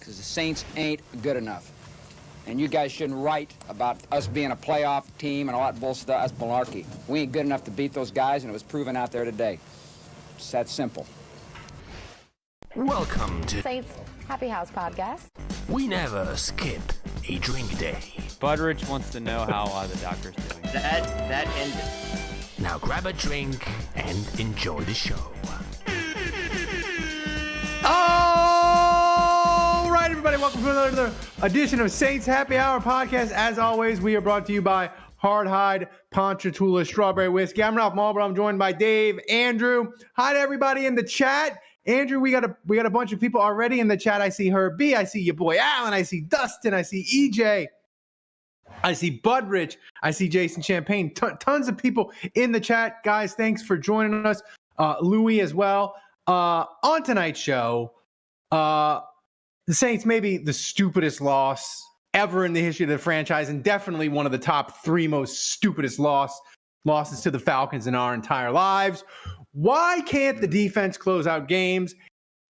because the Saints ain't good enough. And you guys shouldn't write about us being a playoff team and all that bullshit. That's malarkey. We ain't good enough to beat those guys, and it was proven out there today. It's that simple. Welcome to Saints Happy House podcast. We Never Skip a Drink Day. Budrich wants to know how the doctor's doing. That ended. Now grab a drink and enjoy the show. All right, everybody, welcome to another edition of Saints Happy Hour podcast. As always, we are brought to you by Hardhide Ponchatoula Strawberry Whiskey. I'm Ralph Marlboro. I'm joined by Dave, Andrew. Hi to everybody in the chat. Andrew, we got a bunch of people already in the chat. I see Herb B. I see your boy Alan. I see Dustin. I see EJ. I see Budrich. I see Jason Champagne. Tons of people in the chat. Guys, thanks for joining us. Louis as well. On tonight's show, the Saints maybe the stupidest loss ever in the history of the franchise, and definitely one of the top three most stupidest losses to the Falcons in our entire lives. Why can't the defense close out games?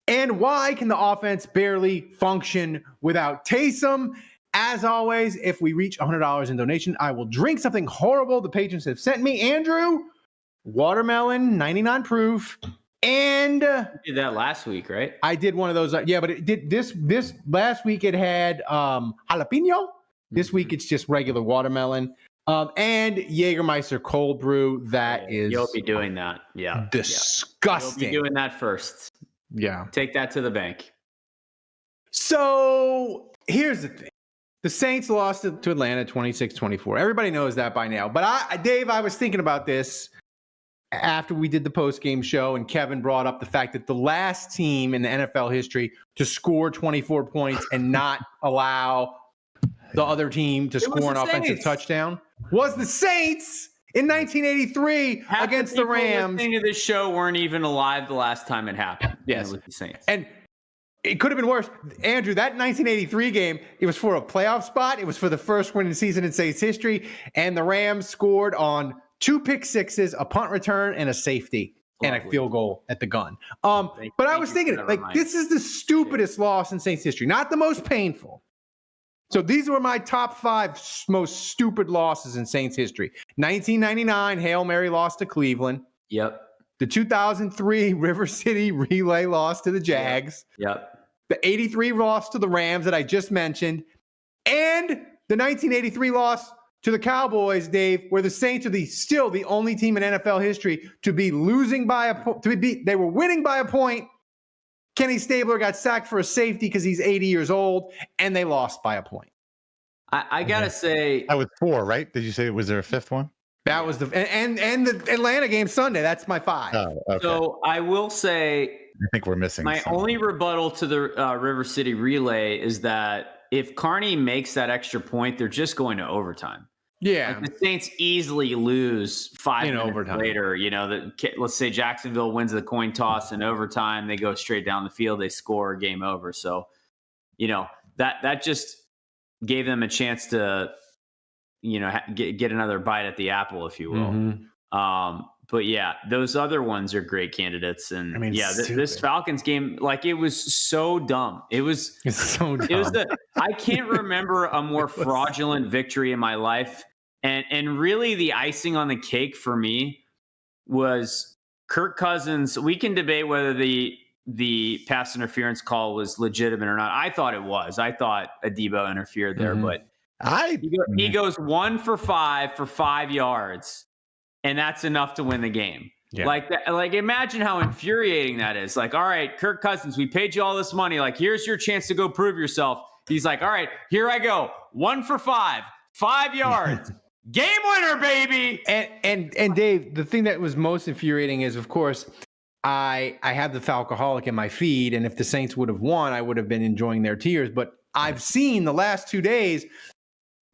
And why can the offense barely function without Taysom? As always, if we reach $100 in donation, I will drink something horrible the patrons have sent me. Andrew, watermelon, 99 proof. And You did that last week, right? I did one of those. Yeah, but it did this last week. It had jalapeno. This week it's just regular watermelon. And Jägermeister cold brew. You'll be doing that. Yeah. Disgusting. You'll be doing that first. Yeah. Take that to the bank. So here's the thing. The Saints lost to Atlanta 26-24. Everybody knows that by now. But Dave, I was thinking about this after we did the post-game show, and Kevin brought up the fact that the last team in the NFL history to score 24 points and not allow the other team to score an offensive touchdown was the Saints in 1983 against the Rams. Listening to this show weren't even alive the last time it happened. Yes, it was the Saints. And it could have been worse. Andrew, that 1983 game, it was for a playoff spot. It was for the first winning season in Saints history, and the Rams scored on 2 pick sixes, a punt return, and a safety, and a field goal at the gun. But I was thinking, this is the stupidest loss in Saints history, not the most painful. So these were my top 5 most stupid losses in Saints history. 1999, Hail Mary loss to Cleveland. Yep. The 2003 River City relay loss to the Jags. Yep. The 83 loss to the Rams that I just mentioned. And the 1983 loss to the Cowboys, Dave, where the Saints are still the only team in NFL history to be losing by a point. They were winning by a point. Kenny Stabler got sacked for a safety because he's 80 years old, and they lost by a point. I gotta say, that was 4, right? Did you say was there a 5th one? That was and the Atlanta game Sunday. That's my 5. Oh, okay. So I will say, I think we're missing. My only rebuttal to the River City relay is that if Carney makes that extra point, they're just going to overtime. Yeah, like the Saints easily lose 5 minutes overtime. later. Let's say Jacksonville wins the coin toss in overtime, they go straight down the field, they score, game over. So, that just gave them a chance to, get another bite at the apple, if you will. Mm-hmm. But yeah, those other ones are great candidates. And this Falcons game, it was so dumb. It's so dumb. I can't remember a more fraudulent victory in my life. And really the icing on the cake for me was Kirk Cousins. We can debate whether the pass interference call was legitimate or not. I thought it was. I thought Adebo interfered there, but he goes 1 for 5 for 5 yards. And that's enough to win the game. Yeah. Imagine how infuriating that is. All right, Kirk Cousins, we paid you all this money. Here's your chance to go prove yourself. He's like, all right, here I go. 1 for 5, 5 yards. Game winner, baby. And Dave, the thing that was most infuriating is, of course, I have the Falcoholic in my feed, and if the Saints would have won, I would have been enjoying their tears. But I've seen the last 2 days,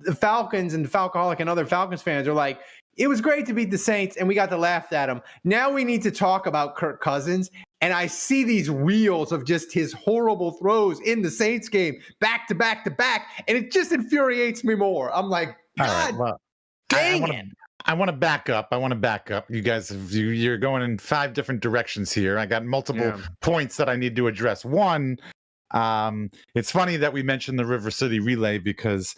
the Falcons and the Falcoholic and other Falcons fans are like, it was great to beat the Saints, and we got to laugh at them. Now we need to talk about Kirk Cousins, and I see these reels of just his horrible throws in the Saints game, back to back to back, and it just infuriates me more. I'm like, God, dang it. I want to back up. You guys, you're going in 5 different directions here. I got multiple points that I need to address. One, It's funny that we mentioned the River City relay because,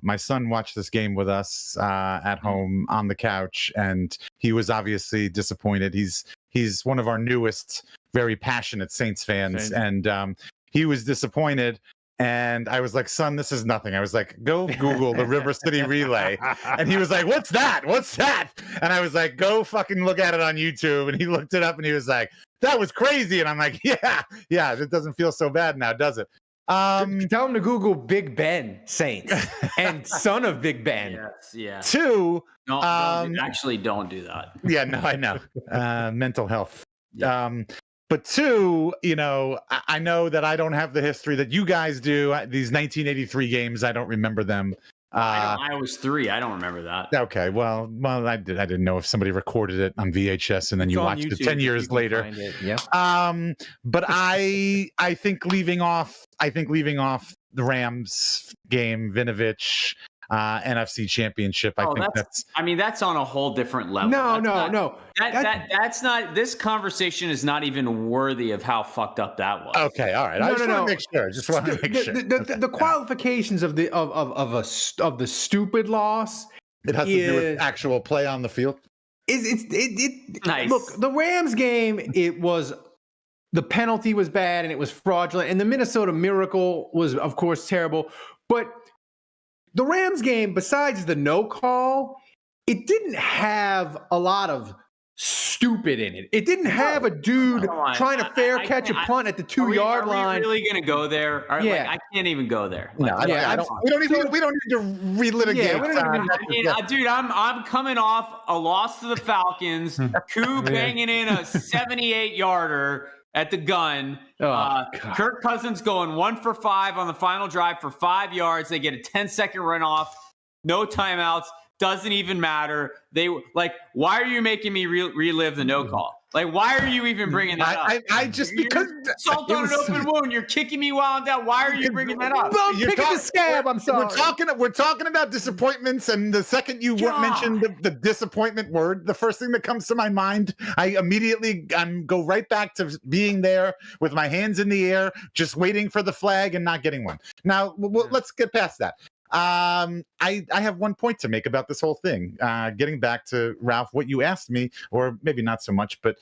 my son watched this game with us at home on the couch, and he was obviously disappointed. He's one of our newest, very passionate Saints fans, and he was disappointed. And I was like, son, this is nothing. I was like, go Google the River City relay. And he was like, what's that? What's that? And I was like, go fucking look at it on YouTube. And he looked it up and he was like, that was crazy. And I'm like, yeah, it doesn't feel so bad now, does it? Tell him to Google Big Ben Saints and son of Big Ben. Yes, yeah. 2. Actually, don't do that. Yeah, no, I know. Mental health. Yeah. But 2, I know that I don't have the history that you guys do. These 1983 games, I don't remember them. I was 3. I don't remember that. Okay, well, I didn't know if somebody recorded it on VHS and then you watched it 10 years later. Yeah. But I think leaving off the Rams game, Vinovich, NFC Championship. I think that's on a whole different level. No. That's not. This conversation is not even worthy of how fucked up that was. Okay, all right. I just want to make sure. Just want to make sure. The qualifications of the stupid loss. It has to do with actual play on the field. Nice. Look, the Rams game. The penalty was bad and it was fraudulent, and the Minnesota Miracle was, of course, terrible, but. The Rams game, besides the no call, it didn't have a lot of stupid in it. It didn't have a dude trying to fair catch a punt at the 2-yard line. Are we really going to go there? Yeah. I can't even go there. We don't need to relitigate. Yeah, dude, I'm coming off a loss to the Falcons. Koo banging in a 78-yarder. At the gun. Kirk Cousins going 1 for 5 on the final drive for 5 yards. They get a 10-second runoff, no timeouts, doesn't even matter. Why are you making me relive the no call? Why are you even bringing that up? Because salt on an open wound. You're kicking me while I'm down. Why are you bringing that up? Well, picking the scab. I'm sorry. We're talking about disappointments, and the second you mentioned the disappointment word, the first thing that comes to my mind, I immediately go right back to being there with my hands in the air, just waiting for the flag and not getting one. Now, let's get past that. I have one point to make about this whole thing. Getting back to Ralph, what you asked me, or maybe not so much, but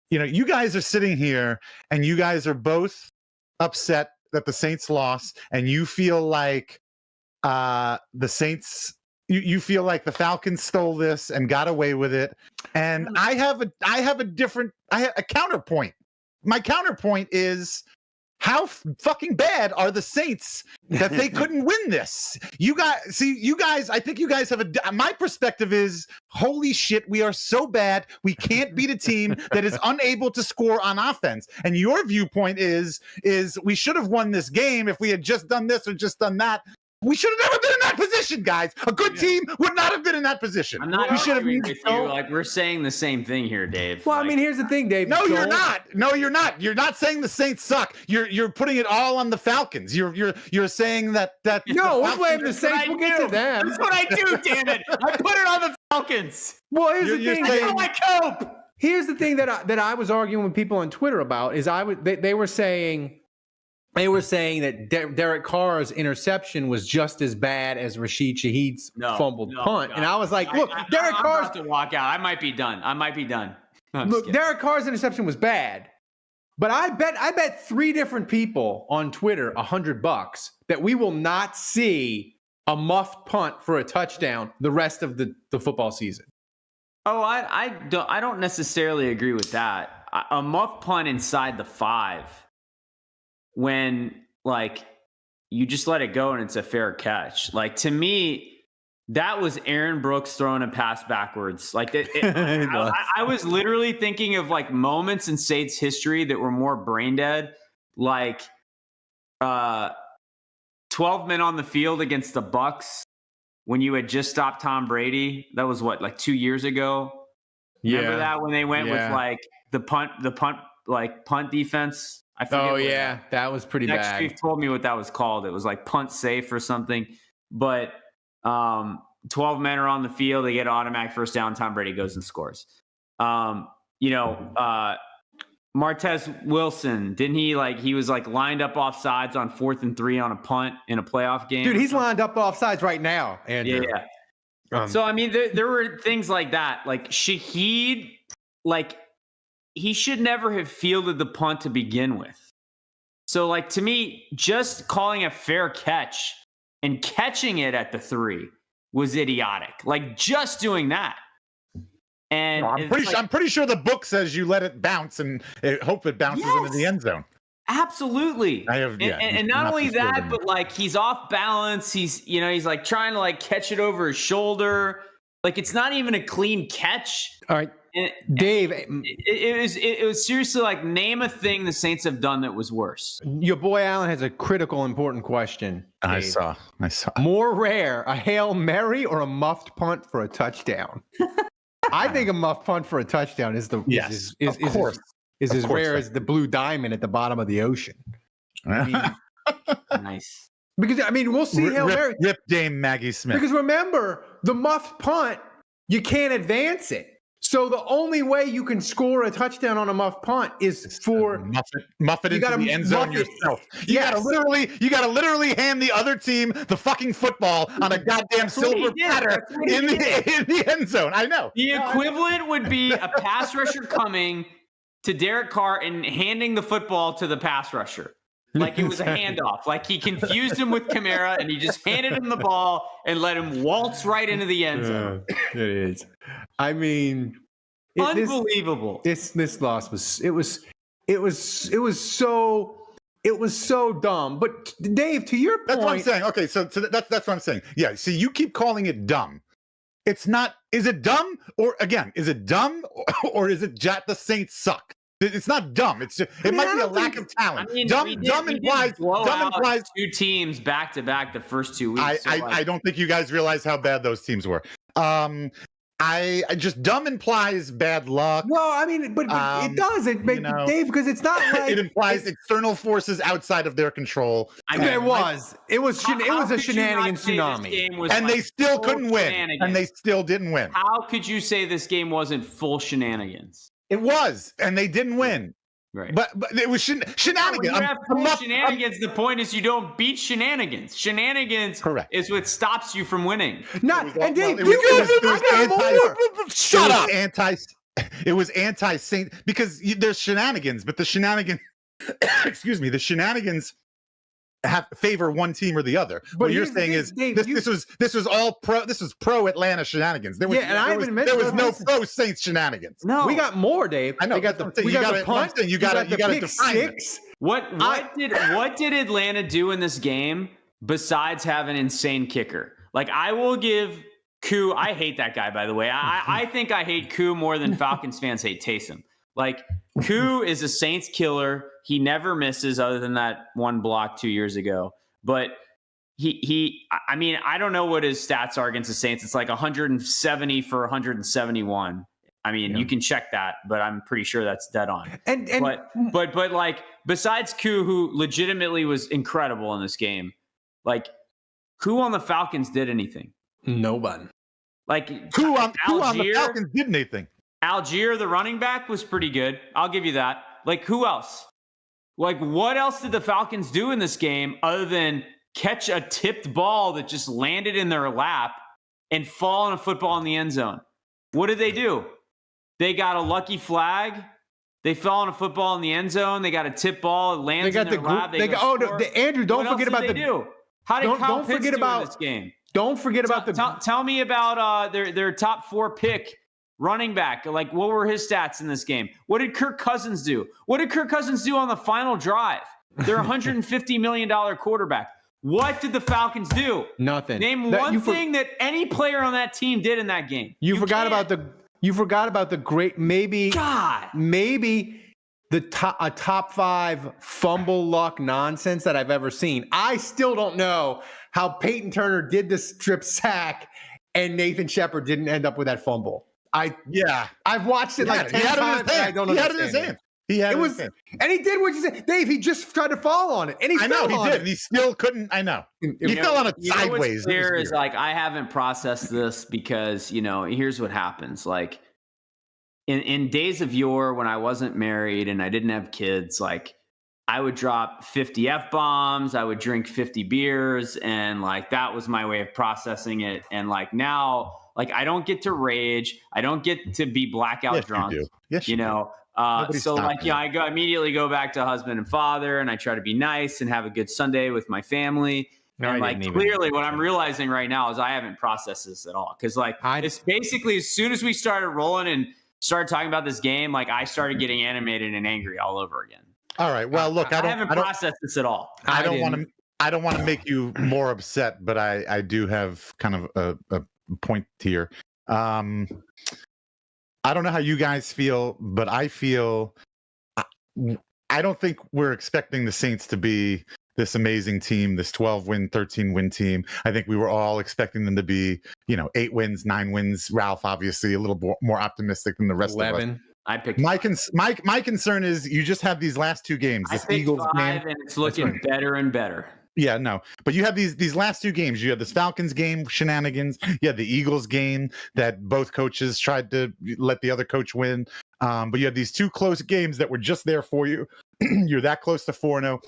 you guys are sitting here and you guys are both upset that the Saints lost, and you feel like the Saints, you feel like the Falcons stole this and got away with it. And I have a counterpoint. My counterpoint is, how fucking bad are the Saints that they couldn't win this? You guys, I think you guys have my perspective is, holy shit, we are so bad. We can't beat a team that is unable to score on offense. And your viewpoint is we should have won this game if we had just done this or just done that. We should have never been in that position, guys. A good team would not have been in that position. I'm not arguing with you. We're saying the same thing here, Dave. Well, here's the thing, Dave. No, you're not. No, you're not. You're not saying the Saints suck. You're putting it all on the Falcons. You're saying that. No, we'll blame the Saints. We'll get to them. That's what I do. Damn it! I put it on the Falcons. Well, here's the thing. That's how I cope. Here's the thing that I was arguing with people on Twitter about is they were saying. They were saying that Derek Carr's interception was just as bad as Rashid Shaheed's fumbled punt. God. And I was like, look, Derek Carr's... I'm about to walk out. I might be done. Look, Derek Carr's interception was bad. But I bet 3 different people on Twitter $100 that we will not see a muffed punt for a touchdown the rest of the football season. Oh, I don't necessarily agree with that. A muffed punt inside the 5. When you just let it go and it's a fair catch. To me, that was Aaron Brooks throwing a pass backwards. I was literally thinking of moments in Saints history that were more brain dead. 12 men on the field against the Bucks when you had just stopped Tom Brady. That was 2 years ago. Yeah. Remember that when they went with the punt defense? I forget. That was pretty bad. Next chief told me what that was called. It was punt safe or something. But 12 men are on the field. They get automatic first down. Tom Brady goes and scores. Martez Wilson, didn't he he was lined up off sides on 4th and 3 on a punt in a playoff game? Dude, he's lined up off sides right now, Andrew. Yeah. So, I mean, there were things like that. Like Shaheed, he should never have fielded the punt to begin with. So, to me, just calling a fair catch and catching it at the 3 was idiotic. Just doing that. And I'm pretty sure the book says you let it bounce and hope it bounces into the end zone. Absolutely. And not only that, but he's off balance. He's trying to catch it over his shoulder. It's not even a clean catch. All right, Dave. It was seriously name a thing the Saints have done that was worse. Your boy Allen has a critical, important question. Dave. I saw. More rare, a Hail Mary or a muffed punt for a touchdown? I think a muffed punt for a touchdown is as rare as the blue diamond at the bottom of the ocean. I mean, nice. Because we'll see Hail Mary. Rip Dame Maggie Smith. Because remember, the muffed punt, you can't advance it. So the only way you can score a touchdown on a muffed punt is for muff it into the end zone yourself. You gotta literally hand the other team the fucking football on a goddamn silver platter in the end zone. I know. The equivalent would be a pass rusher coming to Derek Carr and handing the football to the pass rusher. It was a handoff. He confused him with Kamara and he just handed him the ball and let him waltz right into the end zone. It is. I mean, unbelievable. This loss was so dumb. But Dave, to your point, that's what I'm saying. Okay, so that's what I'm saying. Yeah. See, you keep calling it dumb. It's not. Is it dumb is it dumb or is it just the Saints suck? It's not dumb. It might be a lack of talent. Dumb implies 2 teams back to back the first 2 weeks. I don't think you guys realize how bad those teams were. I just dumb implies bad luck. Well, but it does. Dave, because it's not it implies external forces outside of their control. It was a shenanigans tsunami, and they still couldn't win, and they still didn't win. How could you say this game wasn't full shenanigans? It was, and they didn't win. Right. But it was shenanigans. When you have full shenanigans, the point is you don't beat shenanigans. Shenanigans is what stops you from winning. And Dave, shut up. It was anti-Saint because there's shenanigans, but the shenanigans, the shenanigans favor one team or the other. But what you're saying is Dave, this was all pro. This was pro Atlanta shenanigans. There was no pro Saints shenanigans. No, we got more, Dave. I know. We got the punt. You got to define it. What did Atlanta do in this game besides have an insane kicker? I will give Koo. I hate that guy, by the way. I think I hate Koo more than Falcons fans hate Taysom. Koo is a Saints killer. He never misses other than that one block 2 years ago. But I don't know what his stats are against the Saints. It's 170 for 171. You can check that, but I'm pretty sure that's dead on. But besides Koo, who legitimately was incredible in this game, who on the Falcons did anything? No one. Who on the Falcons did anything? Algier, the running back, was pretty good. I'll give you that. Who else? What else did the Falcons do in this game other than catch a tipped ball that just landed in their lap and fall on a football in the end zone? What did they do? They got a lucky flag. They fell on a football in the end zone. They got a tip ball. It lands in their lap. Andrew, don't forget about How did Kyle Pitts do in this game? Don't forget about Tell me about their top 4 pick running back. What were his stats in this game? What did Kirk Cousins do? What did Kirk Cousins do on the final drive? They're $150 million quarterback. What did the Falcons do? Nothing. Name one thing that any player on that team did in that game. You forgot about the great maybe a top 5 fumble luck nonsense that I've ever seen. I still don't know how Peyton Turner did the strip sack and Nathan Shepard didn't end up with that fumble. I've watched it 10 times and I don't understand. He had it in his hand. And he did what you said. Dave, he just tried to fall on it. And he did. And he still couldn't. I know. He fell on it sideways. Here is I haven't processed this because, here's what happens. in days of yore when I wasn't married and I didn't have kids, like I would drop 50 F-bombs, I would drink 50 beers, and like that was my way of processing it. And like now, like I don't get to rage, I don't get to be blackout drunk. You do. Yes, you know. So like, I immediately go back to husband and father, and I try to be nice and have a good Sunday with my family. No, and like clearly what I'm realizing right now is I haven't processed this at all. Cause like it's basically as soon as we started rolling and started talking about this game, like I started getting animated and angry all over again. All right. Well, look, I haven't processed this at all. I don't want to make you more upset, but I do have kind of a point here. I don't know how you guys feel, but I feel I don't think we're expecting the Saints to be this amazing team, this 12-win, 13-win team. I think we were all expecting them to be, 8 wins, 9 wins. Ralph, obviously, a little more optimistic than the rest 11. Of us. I picked my concern is you just have these last 2 games. This Eagles game, and it's looking better and better. Yeah, no, but you have these last 2 games. You have this Falcons game, shenanigans. You have the Eagles game that both coaches tried to let the other coach win. But you have these 2 close games that were just there for you. You're that close to 4-0.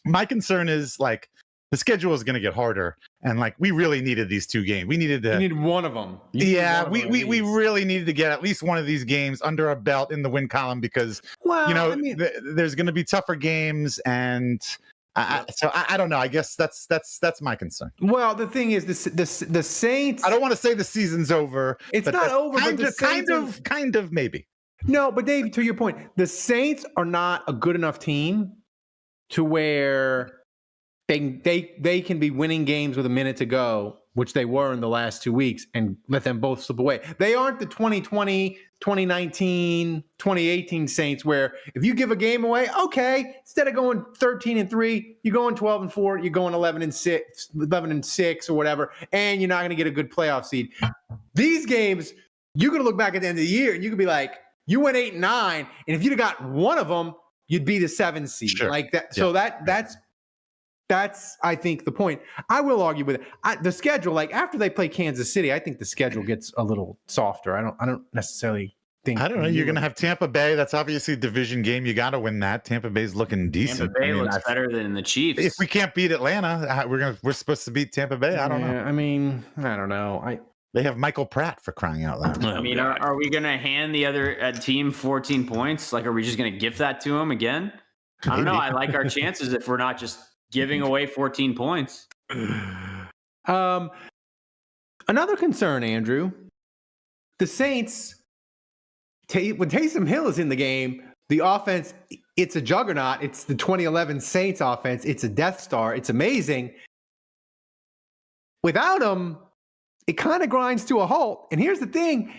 My concern is like the schedule is going to get harder, and like we really needed these 2 games. We needed one of them. We really needed to get at least one of these games under our belt in the win column because there's going to be tougher games, and so I don't know. I guess that's my concern. Well, the thing is, the Saints. I don't want to say the season's over. It's not over. Kind of, maybe. No, but Dave, to your point, the Saints are not a good enough team to where they can be winning games with a minute to go, which they were in the last 2 weeks, and let them both slip away. They aren't the 2020, 2019, 2018 Saints where if you give a game away, okay, instead of going 13-3, you're going 12-4, you're going 11-6 or whatever, and you're not going to get a good playoff seed. These games, you're going to look back at the end of the year and you could be like, you went 8-9, and if you'd have got one of them, you'd be the 7 seed. Sure. Like that. Yeah. So that's I think the point. I will argue with it. The schedule, like after they play Kansas City, I think the schedule gets a little softer. I don't necessarily think. I don't know. You're going to have Tampa Bay. That's obviously a division game. You got to win that. Tampa Bay's looking decent. Tampa Bay looks better than the Chiefs. If we can't beat Atlanta, we're supposed to beat Tampa Bay. I don't know. I mean, I don't know. They have Michael Pratt for crying out loud. I mean, are we going to hand the other team 14 points? Like, are we just going to gift that to them again? I don't know. I like our chances if we're not just giving away 14 points. Another concern, Andrew. The Saints, when Taysom Hill is in the game, the offense, it's a juggernaut. It's the 2011 Saints offense. It's a Death Star. It's amazing. Without him, it kind of grinds to a halt. And here's the thing.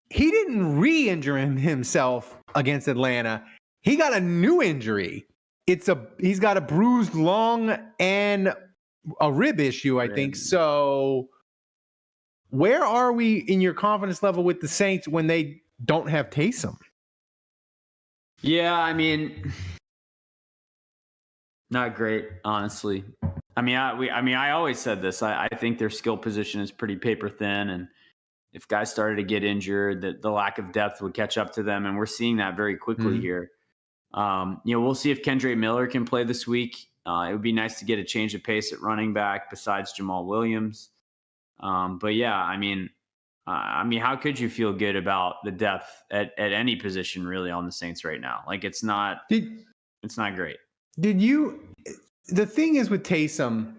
He didn't re-injure himself against Atlanta. He got a new injury. He's got a bruised lung and a rib issue, I think. So where are we in your confidence level with the Saints when they don't have Taysom? Yeah, I mean, not great, honestly. I always said this. I think their skill position is pretty paper thin, and if guys started to get injured, the lack of depth would catch up to them, and we're seeing that very quickly here. We'll see if Kendre Miller can play this week. It would be nice to get a change of pace at running back besides Jamal Williams. But yeah, I mean, how could you feel good about the depth at any position really on the Saints right now? Like it's not great. The thing is with Taysom,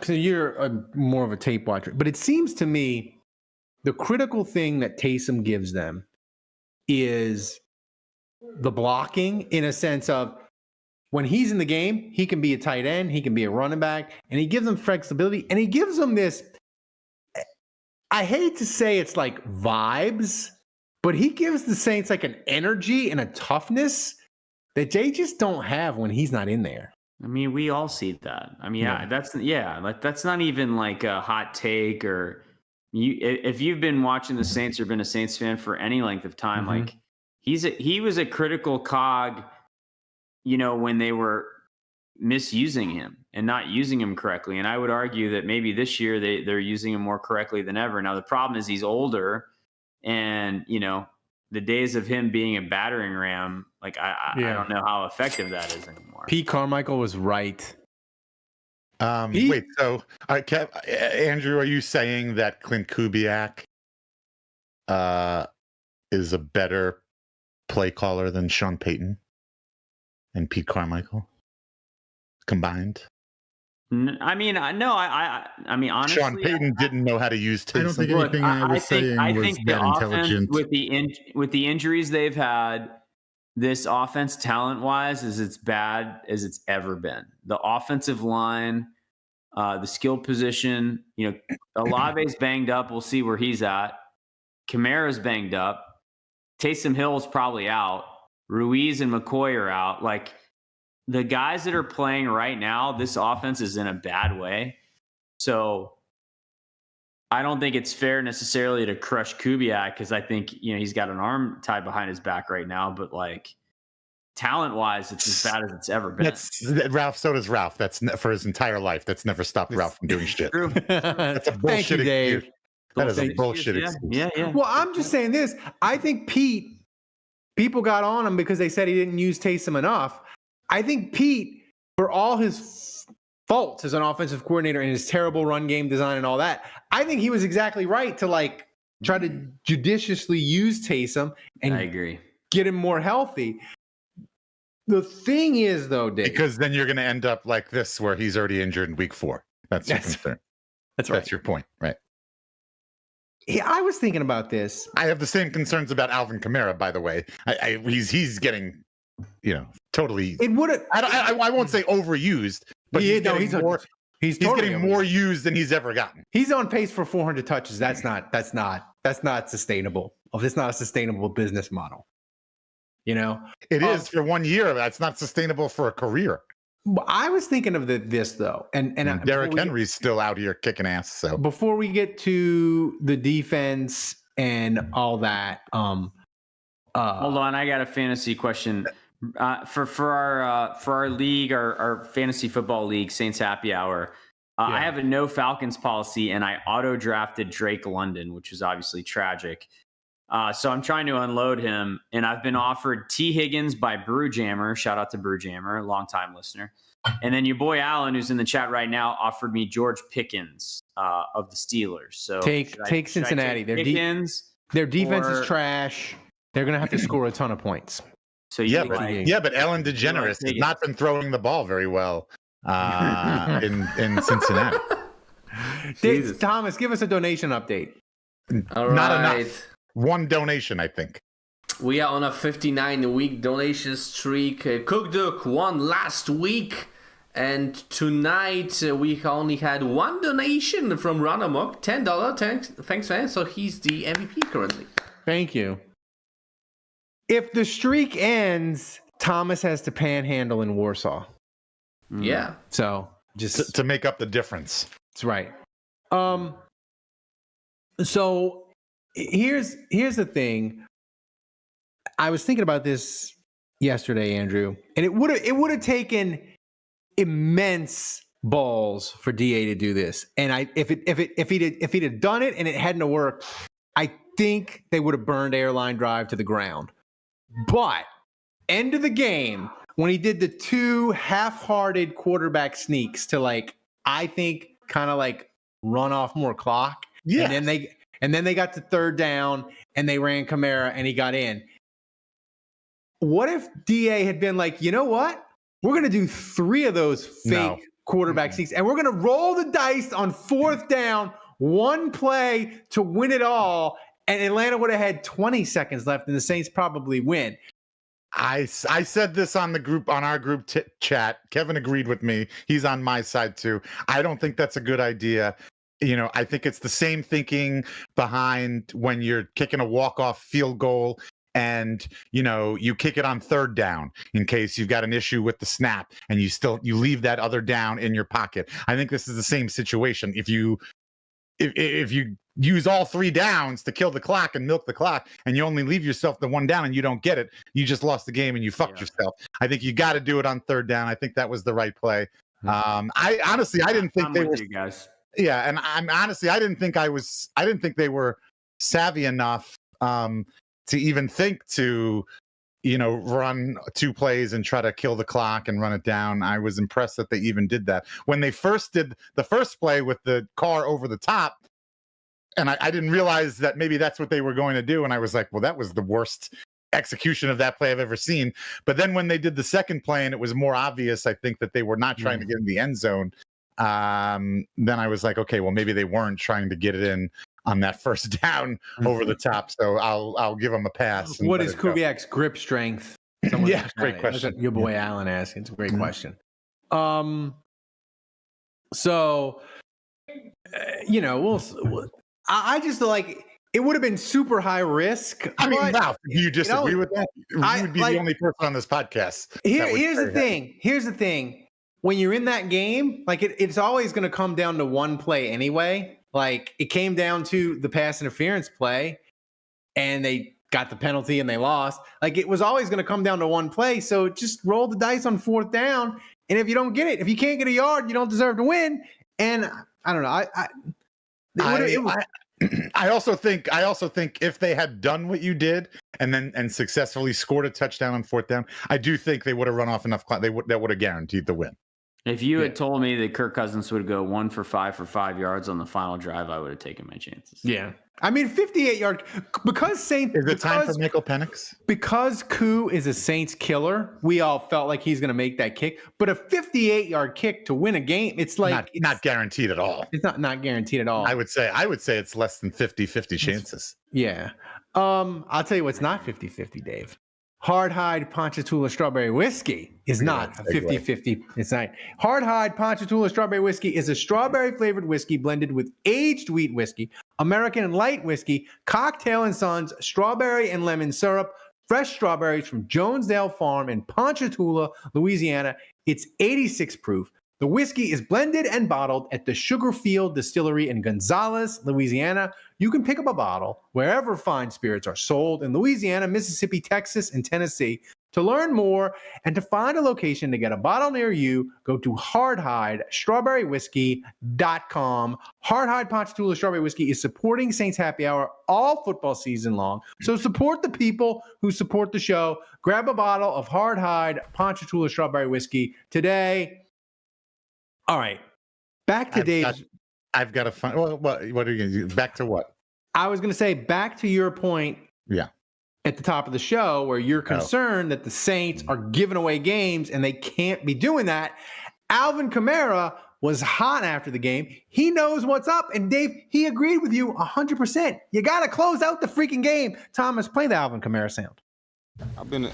so you're more of a tape watcher, but it seems to me the critical thing that Taysom gives them is the blocking, in a sense of when he's in the game, he can be a tight end, he can be a running back, and he gives them flexibility, and he gives them this, I hate to say it's like vibes, but he gives the Saints like an energy and a toughness that they just don't have when he's not in there. I mean, we all see that. I mean, that's not even like a hot take or if you've been watching the Saints or been a Saints fan for any length of time, like he was a critical cog, when they were misusing him and not using him correctly. And I would argue that maybe this year they're using him more correctly than ever. Now, the problem is he's older and, the days of him being a battering ram, like I don't know how effective that is anymore. Pete Carmichael was right. Wait, so Andrew, are you saying that Clint Kubiak is a better play caller than Sean Payton and Pete Carmichael combined? I mean, honestly, Sean Payton didn't know how to use Taysom. I don't think anything I was saying was that intelligent. With the injuries they've had, this offense talent-wise is as bad as it's ever been. The offensive line, the skill position, Olave's banged up. We'll see where he's at. Kamara's banged up. Taysom Hill's probably out. Ruiz and McCoy are out. Like, the guys that are playing right now, this offense is in a bad way. So I don't think it's fair necessarily to crush Kubiak, because I think, he's got an arm tied behind his back right now. But, like, talent-wise, it's as bad as it's ever been. Ralph. So does Ralph. That's for his entire life. That's never stopped Ralph from doing shit. True. That's a bullshit Thank you, Dave. excuse. That is a bullshit excuse. Yeah. Well, I'm just saying this. I think people got on him because they said he didn't use Taysom enough. I think Pete, for all his faults as an offensive coordinator and his terrible run game design and all that, I think he was exactly right to try to judiciously use Taysom and I agree. Get him more healthy. The thing is, though, Dave, because then you're going to end up like this, where he's already injured in week 4. That's your concern. That's right. That's your point, right? Yeah, I was thinking about this. I have the same concerns about Alvin Kamara, by the way. He's getting, totally. It would have. I won't say overused, but he's getting more used than he's ever gotten. He's on pace for 400 touches. That's not sustainable. It's not a sustainable business model. It is for 1 year. That's not sustainable for a career. I was thinking of this though, and Derrick Henry's still out here kicking ass. So before we get to the defense and all that, hold on, I got a fantasy question for our league, our fantasy football league, Saints Happy Hour. I have a no Falcons policy, and I auto drafted Drake London, which was obviously tragic. So I'm trying to unload him, and I've been offered T. Higgins by Brewjammer. Shout out to Brewjammer, longtime listener. And then your boy Allen, who's in the chat right now, offered me George Pickens of the Steelers. So take Cincinnati. Their defense is trash. They're going to have to score a ton of points. So but Ellen DeGeneres has not been throwing the ball very well in Cincinnati. Thomas, give us a donation update. All not right. enough. One donation, I think. We are on a 59-week donation streak. Cook Duck won last week. And tonight, we only had one donation from Ron Amok. $10. Thanks, man. So he's the MVP currently. Thank you. If the streak ends, Thomas has to panhandle in Warsaw. Yeah. So just to make up the difference. That's right. So here's the thing. I was thinking about this yesterday, Andrew, and it would have taken immense balls for DA to do this. And if he'd have done it and it hadn't worked, I think they would have burned Airline Drive to the ground. But end of the game, when he did the 2 half-hearted quarterback sneaks to I think kind of run off more clock. Yeah. And then they got to third down and they ran Kamara and he got in. What if DA had been you know what? We're going to do 3 of those fake quarterback sneaks and we're going to roll the dice on 4th down, 1 play to win it all. And Atlanta would have had 20 seconds left and the Saints probably win. I said this on our group chat. Kevin agreed with me. He's on my side too. I don't think that's a good idea. I think it's the same thinking behind when you're kicking a walk-off field goal and, you kick it on 3rd down in case you've got an issue with the snap and you leave that other down in your pocket. I think this is the same situation. If you use all 3 downs to kill the clock and milk the clock and you only leave yourself the 1 down and you don't get it, you just lost the game and you fucked yourself. I think you got to do it on 3rd down. I think that was the right play. I honestly didn't think they were you guys. Yeah, and I didn't think they were savvy enough even think to, run 2 plays and try to kill the clock and run it down. I was impressed that they even did that. When they first did the first play with the car over the top, and I didn't realize that maybe that's what they were going to do. And I was like, well, that was the worst execution of that play I've ever seen. But then when they did the second play and it was more obvious, I think, that they were not trying to get in the end zone, then I was like, okay, well, maybe they weren't trying to get it in on that first down over the top. So I'll give them a pass. What is Kubiak's grip strength? Yeah, great question. Your boy Alan asked. It's a great question. So, I just like, it would have been super high risk. I mean, Ralph, do you disagree with that? You would be the only person on this podcast. Here's the thing. Here's the thing. When you're in that game, like it's always going to come down to one play anyway. Like it came down to the pass interference play and they got the penalty and they lost. Like it was always going to come down to one play. So just roll the dice on 4th down. And if you don't get it, if you can't get a yard, you don't deserve to win. And I don't know. I also think if they had done what you did and successfully scored a touchdown on 4th down, I do think they would have run off enough clock. That would have guaranteed the win. If you had told me that Kirk Cousins would go 1 for 5 for 5 yards on the final drive, I would have taken my chances. Yeah. I mean, 58-yard, because Saints... Is it time for Michael Penix? Because Koo is a Saints killer, we all felt like he's going to make that kick. But a 58-yard kick to win a game, it's like... Not guaranteed at all. It's not guaranteed at all. I would say it's less than 50-50 chances. Yeah. I'll tell you what's not 50-50, Dave. Hard Hide Ponchatoula Strawberry Whiskey is not a 50-50. It's not. Hard Hide Ponchatoula Strawberry Whiskey is a strawberry-flavored whiskey blended with aged wheat whiskey, American light whiskey, Cocktail & Sons, strawberry and lemon syrup, fresh strawberries from Jonesdale Farm in Ponchatoula, Louisiana. It's 86 proof. The whiskey is blended and bottled at the Sugarfield Distillery in Gonzales, Louisiana. You can pick up a bottle wherever fine spirits are sold in Louisiana, Mississippi, Texas, and Tennessee. To learn more and to find a location to get a bottle near you, go to hardhidestrawberrywhiskey.com. Hard Hide Ponchatoula Strawberry Whiskey is supporting Saints Happy Hour all football season long. So support the people who support the show. Grab a bottle of Hard Hide Ponchatoula Strawberry Whiskey today. All right, back to Dave. I've got to find. What are you going to do? Back to what? I was going to say back to your point. Yeah. At the top of the show, where you're concerned that the Saints are giving away games and they can't be doing that. Alvin Kamara was hot after the game. He knows what's up, and Dave, he agreed with you 100%. You got to close out the freaking game. Thomas, play the Alvin Kamara sound. I've been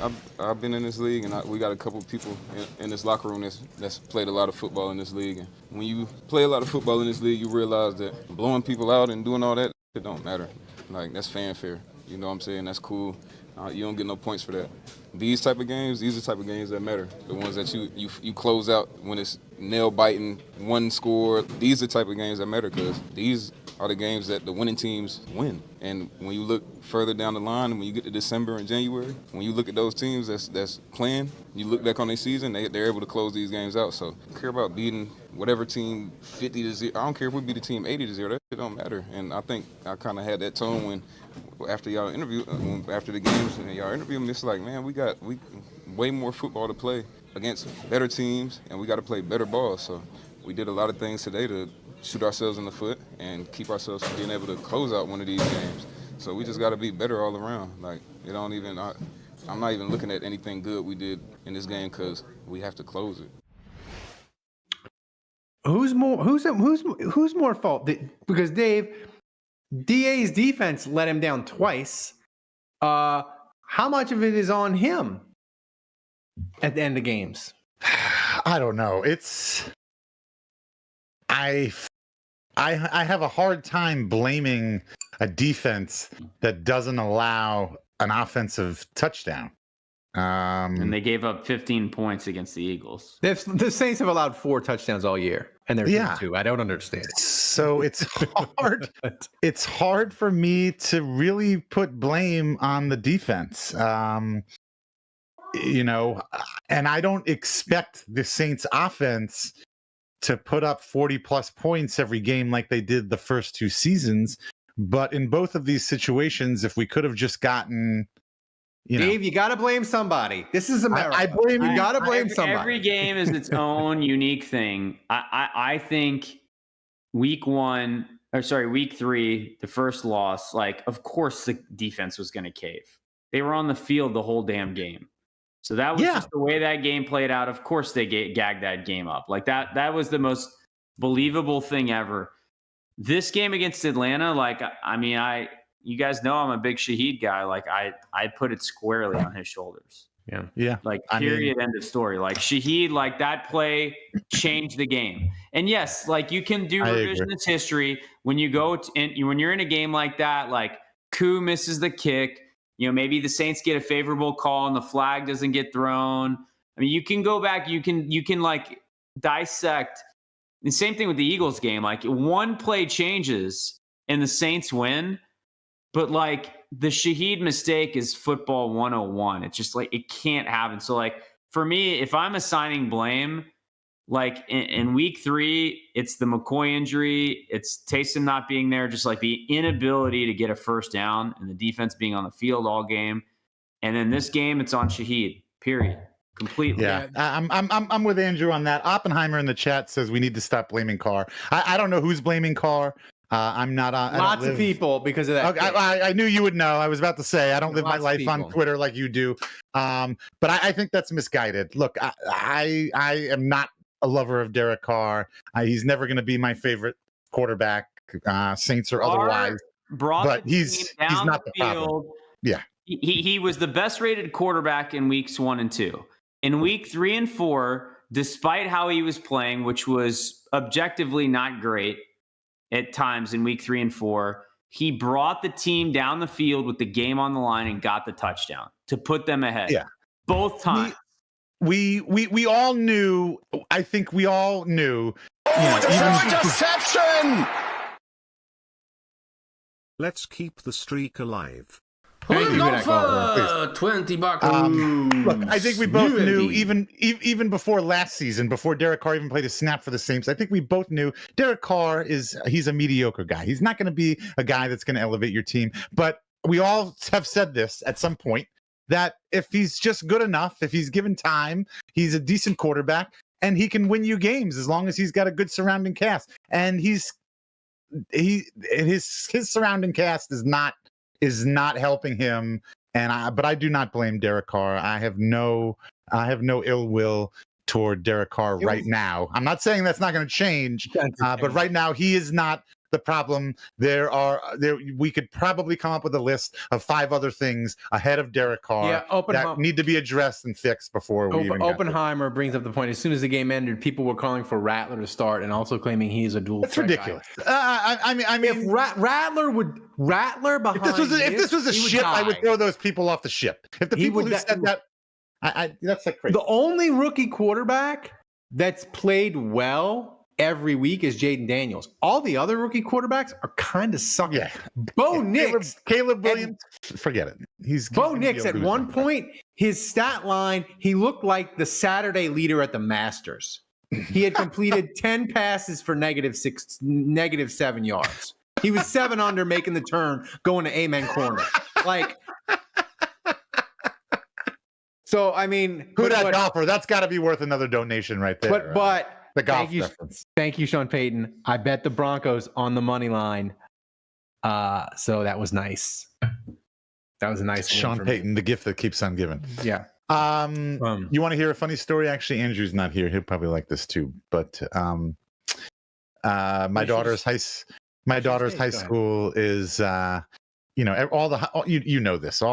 in this league, and we got a couple of people in this locker room that's played a lot of football in this league. And when you play a lot of football in this league, you realize that blowing people out and doing all that, it don't matter. Like, that's fanfare. You know what I'm saying? That's cool. You don't get no points for that. These are the type of games that matter. The ones that you close out when it's nail-biting, one score. These are the type of games that matter because these are the games that the winning teams win. And when you look further down the line, when you get to December and January, when you look at those teams that's playing, you look back on their season, they're able to close these games out. So I don't care about beating whatever team 50-0. I don't care if we beat the team 80-0. That shit don't matter. And I think I kind of had that tone when after y'all interview, after the games and y'all interview me, it's like, man, we way more football to play against better teams, and we got to play better ball. So we did a lot of things today to shoot ourselves in the foot and keep ourselves from being able to close out one of these games. So we just got to be better all around. Like, it don't even. I'm not even looking at anything good we did in this game because we have to close it. Who's more fault? Because Dave, DA's defense let him down twice. How much of it is on him at the end of games? I don't know. I have a hard time blaming a defense that doesn't allow an offensive touchdown. And they gave up 15 points against the Eagles. The Saints have allowed 4 touchdowns all year, and they're 2. I don't understand. So it's hard. It's hard for me to really put blame on the defense. And I don't expect the Saints offense to put up 40 plus points every game like they did the first 2 seasons But in both of these situations, if we could have just gotten, Dave, you got to blame somebody. This is America. I blame you. Got to blame somebody. Every game is its own unique thing. I think week 3, the first loss, like, of course the defense was going to cave. They were on the field the whole damn game. So that was just the way that game played out. Of course they gagged that game up. Like that was the most believable thing ever. This game against Atlanta, like, I mean, you guys know I'm a big Shaheed guy. Like I put it squarely on his shoulders. Yeah. Like, period, end of story. Like Shaheed, like that play changed the game. And yes, like you can do revisionist history when you go when you're in a game like that. Like Koo misses the kick. You know, maybe the Saints get a favorable call and the flag doesn't get thrown. I mean, you can go back. You can like dissect. The same thing with the Eagles game. Like one play changes and the Saints win. But like the Shaheed mistake is football 101. It's just like it can't happen. So like for me, if I'm assigning blame, like in week 3, it's the McCoy injury. It's Taysom not being there, just like the inability to get a first down and the defense being on the field all game. And then this game, it's on Shaheed, period. Completely. Yeah, I'm with Andrew on that. Oppenheimer in the chat says we need to stop blaming Carr. I don't know who's blaming Carr. I'm not on. Lots of people because of that. Okay, I knew you would know. I was about to say I don't live my life on Twitter like you do. But I think that's misguided. Look, I am not a lover of Derek Carr. He's never going to be my favorite quarterback, Saints or otherwise. But he's not the problem. Yeah, he was the best rated quarterback in weeks 1 and 2. In week 3 and 4, despite how he was playing, which was objectively not great at times in week 3 and 4, he brought the team down the field with the game on the line and got the touchdown to put them ahead. Yeah, both times. We all knew. I think we all knew. Interception! Let's keep the streak alive. Who's going for $20? Look, I think we both knew, even before last season, before Derek Carr even played a snap for the Saints, I think we both knew Derek Carr he's a mediocre guy. He's not going to be a guy that's going to elevate your team. But we all have said this at some point, that if he's just good enough, if he's given time, he's a decent quarterback, and he can win you games as long as he's got a good surrounding cast. And his surrounding cast is not helping him. But I do not blame Derek Carr. I have no ill will toward Derek Carr right now. I'm not saying that's not going to change, but right now he is not the problem. We could probably come up with a list of 5 other things ahead of Derek Carr that need to be addressed and fixed before we even Oppenheimer brings up the point. As soon as the game ended, people were calling for Rattler to start and also claiming he's a dual threat. It's ridiculous. I mean, if Rattler behind if this was a ship, I would throw those people off the ship. If the people who said that, that's like crazy. The only rookie quarterback that's played well every week is Jaden Daniels. All the other rookie quarterbacks are kind of sucking. Yeah. Bo Nix. Caleb Williams, forget it. Bo Nix, at one point, his stat line, he looked like the Saturday leader at the Masters. He had completed 10 passes for -7 yards. He was 7 under, making the turn, going to Amen Corner. Like, so, I mean. Who that golfer? That's got to be worth another donation right there. But the golf thank you, Sean Payton. I bet the Broncos on the money line. So that was nice. That was a nice Sean Payton, the gift that keeps on giving. Yeah. You want to hear a funny story? Actually, Andrew's not here. He'll probably like this too. But my daughter's high school is all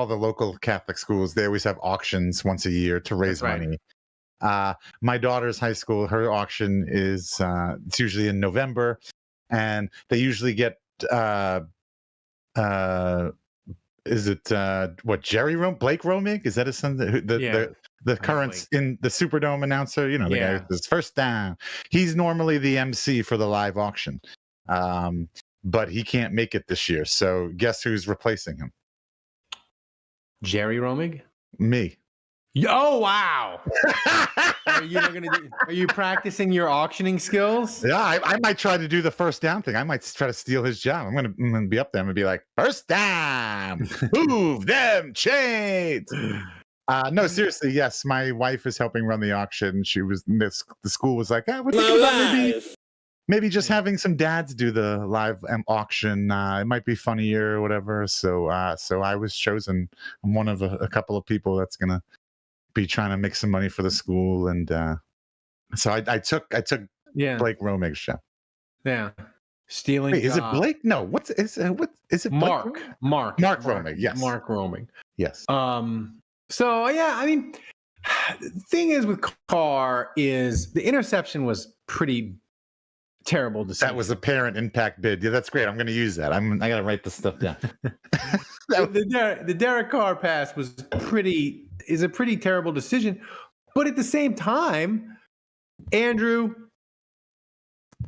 the local Catholic schools, they always have auctions once a year to raise money. My daughter's high school, her auction is it's usually in November, and they usually get Blake Romig? Is that his son? The current in the Superdome announcer, the guy who's first down. He's normally the MC for the live auction. But he can't make it this year. So guess who's replacing him? Jerry Romig? Me. Oh wow! Are you practicing your auctioning skills? Yeah, I might try to do the first down thing. I might try to steal his job. I'm gonna be up there and be like, first down, move them chains. No, seriously, yes. My wife is helping run the auction. The school was like, we're thinking about maybe just having some dads do the live auction. It might be funnier or whatever. So I was chosen. I'm one of a couple of people that's gonna be trying to make some money for the school, and so I took Blake Romig's show. Yeah, stealing. Wait, is it Blake? No, what is it? Mark Romig. Yes, Mark Romig. Yes. So yeah, I mean, the thing is with Carr is the interception was pretty terrible to see. That was a parent impact bid. Yeah, that's great. I'm going to use that. I got to write this stuff down. The Derek Carr pass is a pretty terrible decision, but at the same time, Andrew,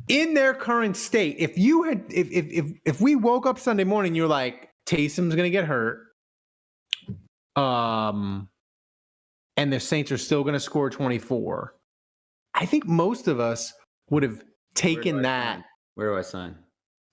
in their current state, if we woke up Sunday morning, you're like, Taysom's going to get hurt, and the Saints are still going to score 24. I think most of us would have taken that. Where do I sign?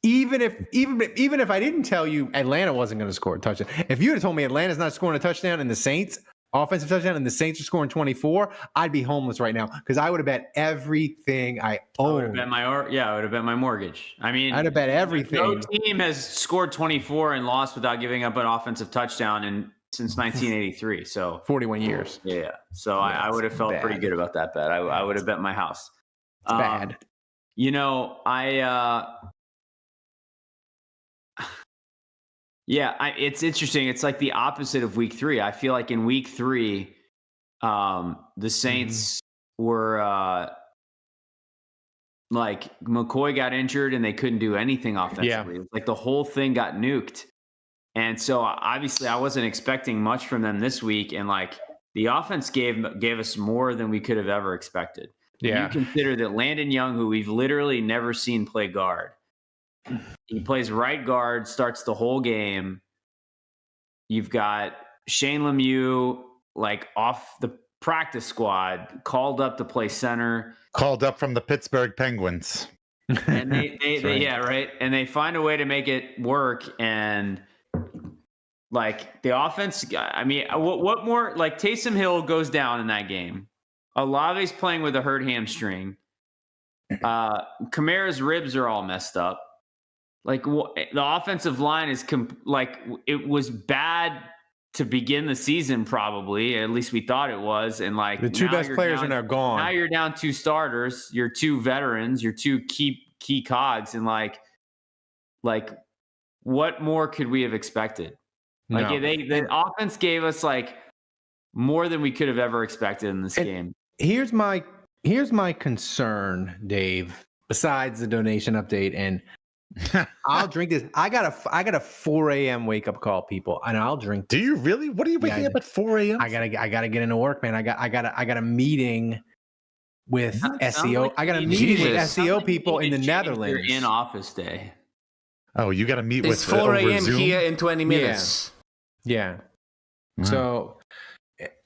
Even if I didn't tell you Atlanta wasn't going to score a touchdown, if you had told me Atlanta's not scoring a touchdown and the Saints offensive touchdown and the Saints are scoring 24, I'd be homeless right now because I would have bet everything I own. I would have bet my mortgage. I mean, I'd have bet everything. No team has scored 24 and lost without giving up an offensive touchdown since 1983. So 41 years. Yeah. So I would have felt pretty good about that bet. I would have bet my house. It's bad. It's interesting. It's like the opposite of week 3. I feel like in week 3, the Saints were like McCoy got injured and they couldn't do anything offensively. Yeah. Like the whole thing got nuked. And so obviously I wasn't expecting much from them this week. And like the offense gave us more than we could have ever expected. Yeah. You consider that Landon Young, who we've literally never seen play guard, he plays right guard, starts the whole game. You've got Shane Lemieux, like off the practice squad, called up to play center. Called up from the Pittsburgh Penguins. And right. And they find a way to make it work. And like the offense, I mean, what more? Like Taysom Hill goes down in that game. Olave's playing with a hurt hamstring. Kamara's ribs are all messed up. Like the offensive line is it was bad to begin the season, probably. At least we thought it was. And like the two best players are now gone. Now you're down 2 starters, your 2 veterans, your 2 key cogs, and like what more could we have expected? Like the offense gave us like more than we could have ever expected in this game. Here's my concern, Dave. Besides the donation update, and I'll drink this. I got a 4 a.m. wake up call, people, and I'll drink. Do you really? What are you waking up at 4 a.m.? I gotta get into work, man. I got a meeting with SEO. I got a meeting with SEO people in the Netherlands. You're in office day. Oh, you got to meet with. It's 4 a.m. here in 20 minutes. Yeah. So.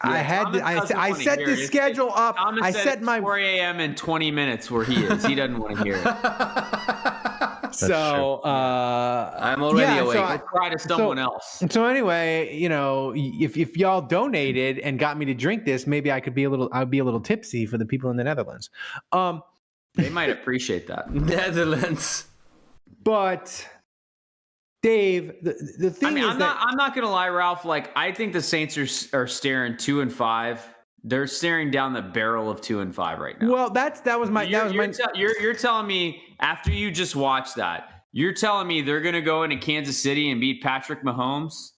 I set the schedule up. Thomas I set my 4 a.m. in 20 minutes where he is. He doesn't want to hear it. So I'm already awake. I'll try to someone else. So anyway, if y'all donated and got me to drink this, maybe I'd be a little tipsy for the people in the Netherlands. They might appreciate that. Netherlands. But Dave, the thing is I'm not gonna lie, Ralph. Like I think the Saints are staring 2-5. They're staring down the barrel of 2-5 right now. Well, You're telling me after you just watched that, you're telling me they're gonna go into Kansas City and beat Patrick Mahomes?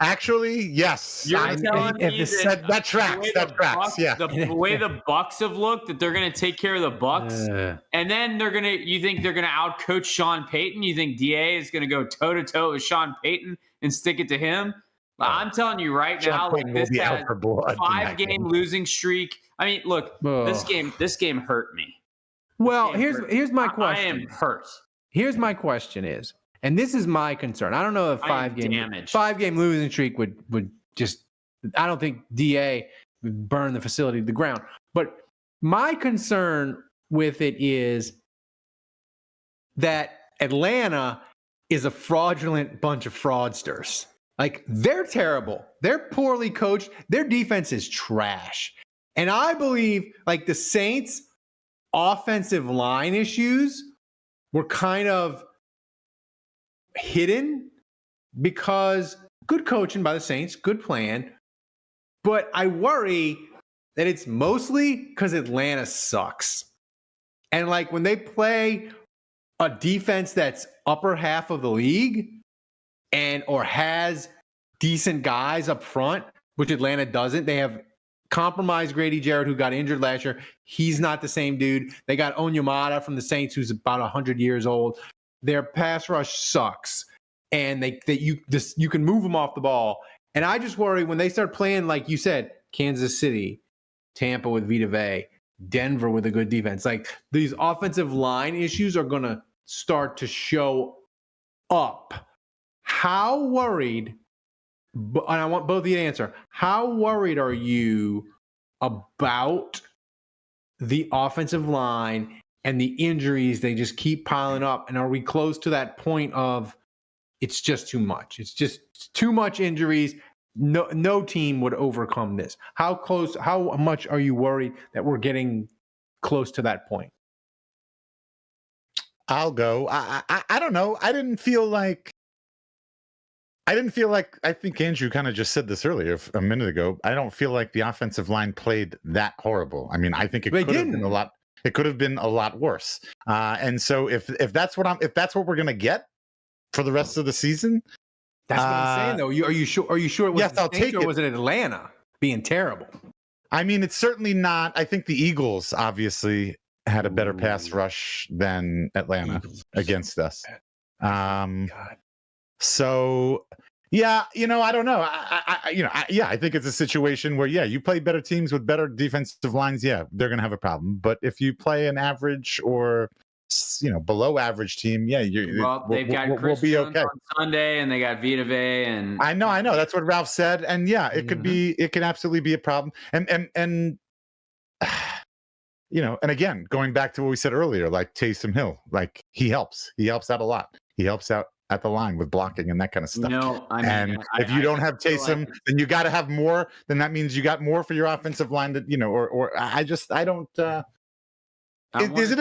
Actually, yes. You're telling me that tracks. That tracks. Yeah. The way the Bucks have looked, that they're going to take care of the Bucks, and then you think they're going to outcoach Sean Payton? You think DA is going to go toe to toe with Sean Payton and stick it to him? I'm telling you right now, like this has 5-game losing streak. I mean, look, this game hurt me. Well, here's my question. I am hurt. Here's my question is. And this is my concern. I don't know if 5-game losing streak would just I don't think DA would burn the facility to the ground. But my concern with it is that Atlanta is a fraudulent bunch of fraudsters. Like, they're terrible. They're poorly coached. Their defense is trash. And I believe, like, the Saints' offensive line issues were kind of hidden because good coaching by the Saints, good plan. But I worry that it's mostly because Atlanta sucks. And, like, when they play a defense that's upper half of the league or has decent guys up front, which Atlanta doesn't. They have compromised Grady Jarrett, who got injured last year. He's not the same dude. They got Onyemata from the Saints, who's about 100 years old. Their pass rush sucks, and you can move them off the ball. And I just worry when they start playing, like you said, Kansas City, Tampa with Vita Vea, Denver with a good defense. Like, these offensive line issues are going to start to show up. How worried, and I want both of you to answer, how worried are you about the offensive line and the injuries? They just keep piling up. And are we close to that point of it's just too much? It's just too much injuries. No team would overcome this. How much are you worried that we're getting close to that point? I'll go. I don't know. I think Andrew kind of just said this earlier a minute ago. I don't feel like the offensive line played that horrible. I mean, I think it could have been a lot. It could have been a lot worse. And so if that's what we're gonna get for the rest of the season, that's what I'm saying. Though, are you sure? Are you sure it was? Yes, I'll take it. Or was it Atlanta being terrible? I mean, it's certainly not. I think the Eagles obviously had a better pass rush than Atlanta against us. So yeah, I don't know. I think it's a situation where, you play better teams with better defensive lines. Yeah, they're going to have a problem. But if you play an average or, below average team, they've got Chris we'll be Jones okay on Sunday, and they got Vita Vea, and I know. That's what Ralph said. And it could absolutely be a problem. And and again, going back to what we said earlier, like Taysom Hill, like he helps out a lot. He helps out at the line with blocking and that kind of stuff. If you don't have Taysom, then you got to have more. Then that means you got more for your offensive line. That I don't. Is it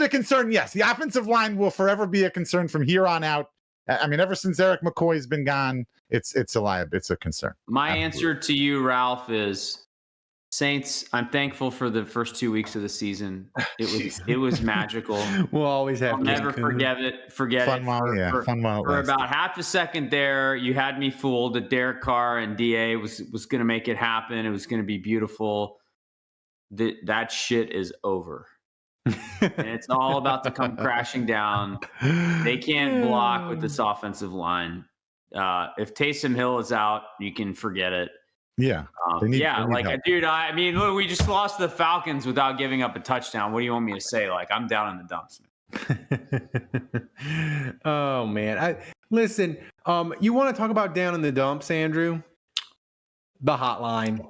a concern? Yes, the offensive line will forever be a concern from here on out. I mean, ever since Eric McCoy's been gone, it's a concern. My answer to you, Ralph, is Saints. I'm thankful for the first 2 weeks of the season. It was magical. We'll always have. I'll never forget it. For about half a second there, you had me fooled that Derek Carr and DA was going to make it happen. It was going to be beautiful. That shit is over. And it's all about to come crashing down. They can't block with this offensive line. If Taysom Hill is out, you can forget it. Yeah. Dude, I mean, look, we just lost the Falcons without giving up a touchdown. What do you want me to say? Like, I'm down in the dumps, man. Oh, man. Listen, you want to talk about down in the dumps, Andrew? The hotline.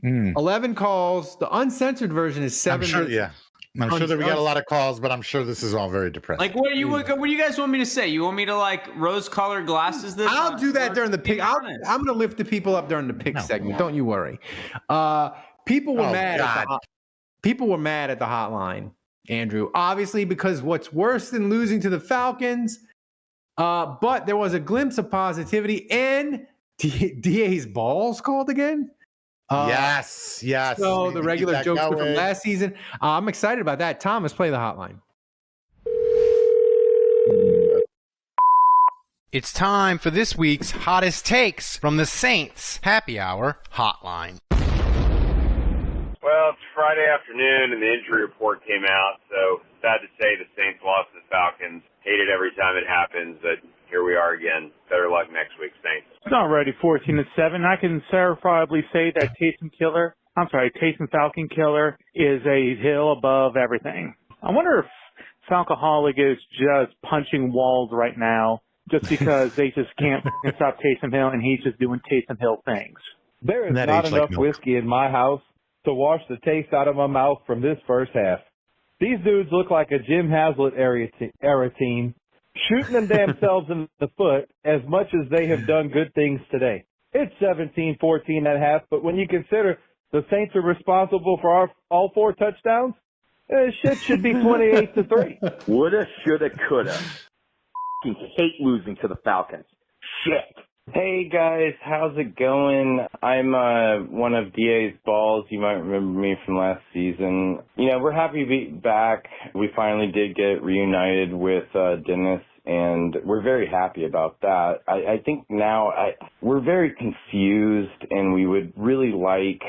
11 calls. The uncensored version is 7 minutes. I'm sure that we got a lot of calls, but I'm sure this is all very depressing. Like, what do you guys want me to say? You want me to, like, rose-colored glasses this? I'll do that during the pick. I'm going to lift the people up during the pick segment. Don't you worry. People were mad. People were mad at the hotline, Andrew. Obviously, because what's worse than losing to the Falcons? But there was a glimpse of positivity, and DA's balls called again. Yes. So the regular jokester from last season. I'm excited about that. Thomas, play the hotline. It's time for this week's hottest takes from the Saints Happy Hour Hotline. Well, it's Friday afternoon and the injury report came out, so sad to say the Saints lost to the Falcons. Hate it every time it happens, but here we are again. Better luck next week, Saints. It's already 14-7. I can certifiably say that Taysom Falcon Killer is a hill above everything. I wonder if Falcoholic is just punching walls right now just because they just can't stop Taysom Hill and he's just doing Taysom Hill things. There is not enough whiskey in my house to wash the taste out of my mouth from this first half. These dudes look like a Jim Haslett era team, shooting themselves in the foot as much as they have done good things today. It's 17-14 at half, but when you consider the Saints are responsible for all 4 touchdowns, shit should be 28-3. Woulda, shoulda, coulda. I hate losing to the Falcons. Shit. Hey guys, how's it going? I'm one of DA's balls. You might remember me from last season. We're happy to be back. We finally did get reunited with Dennis, and we're very happy about that. I think now we're very confused, and we would really like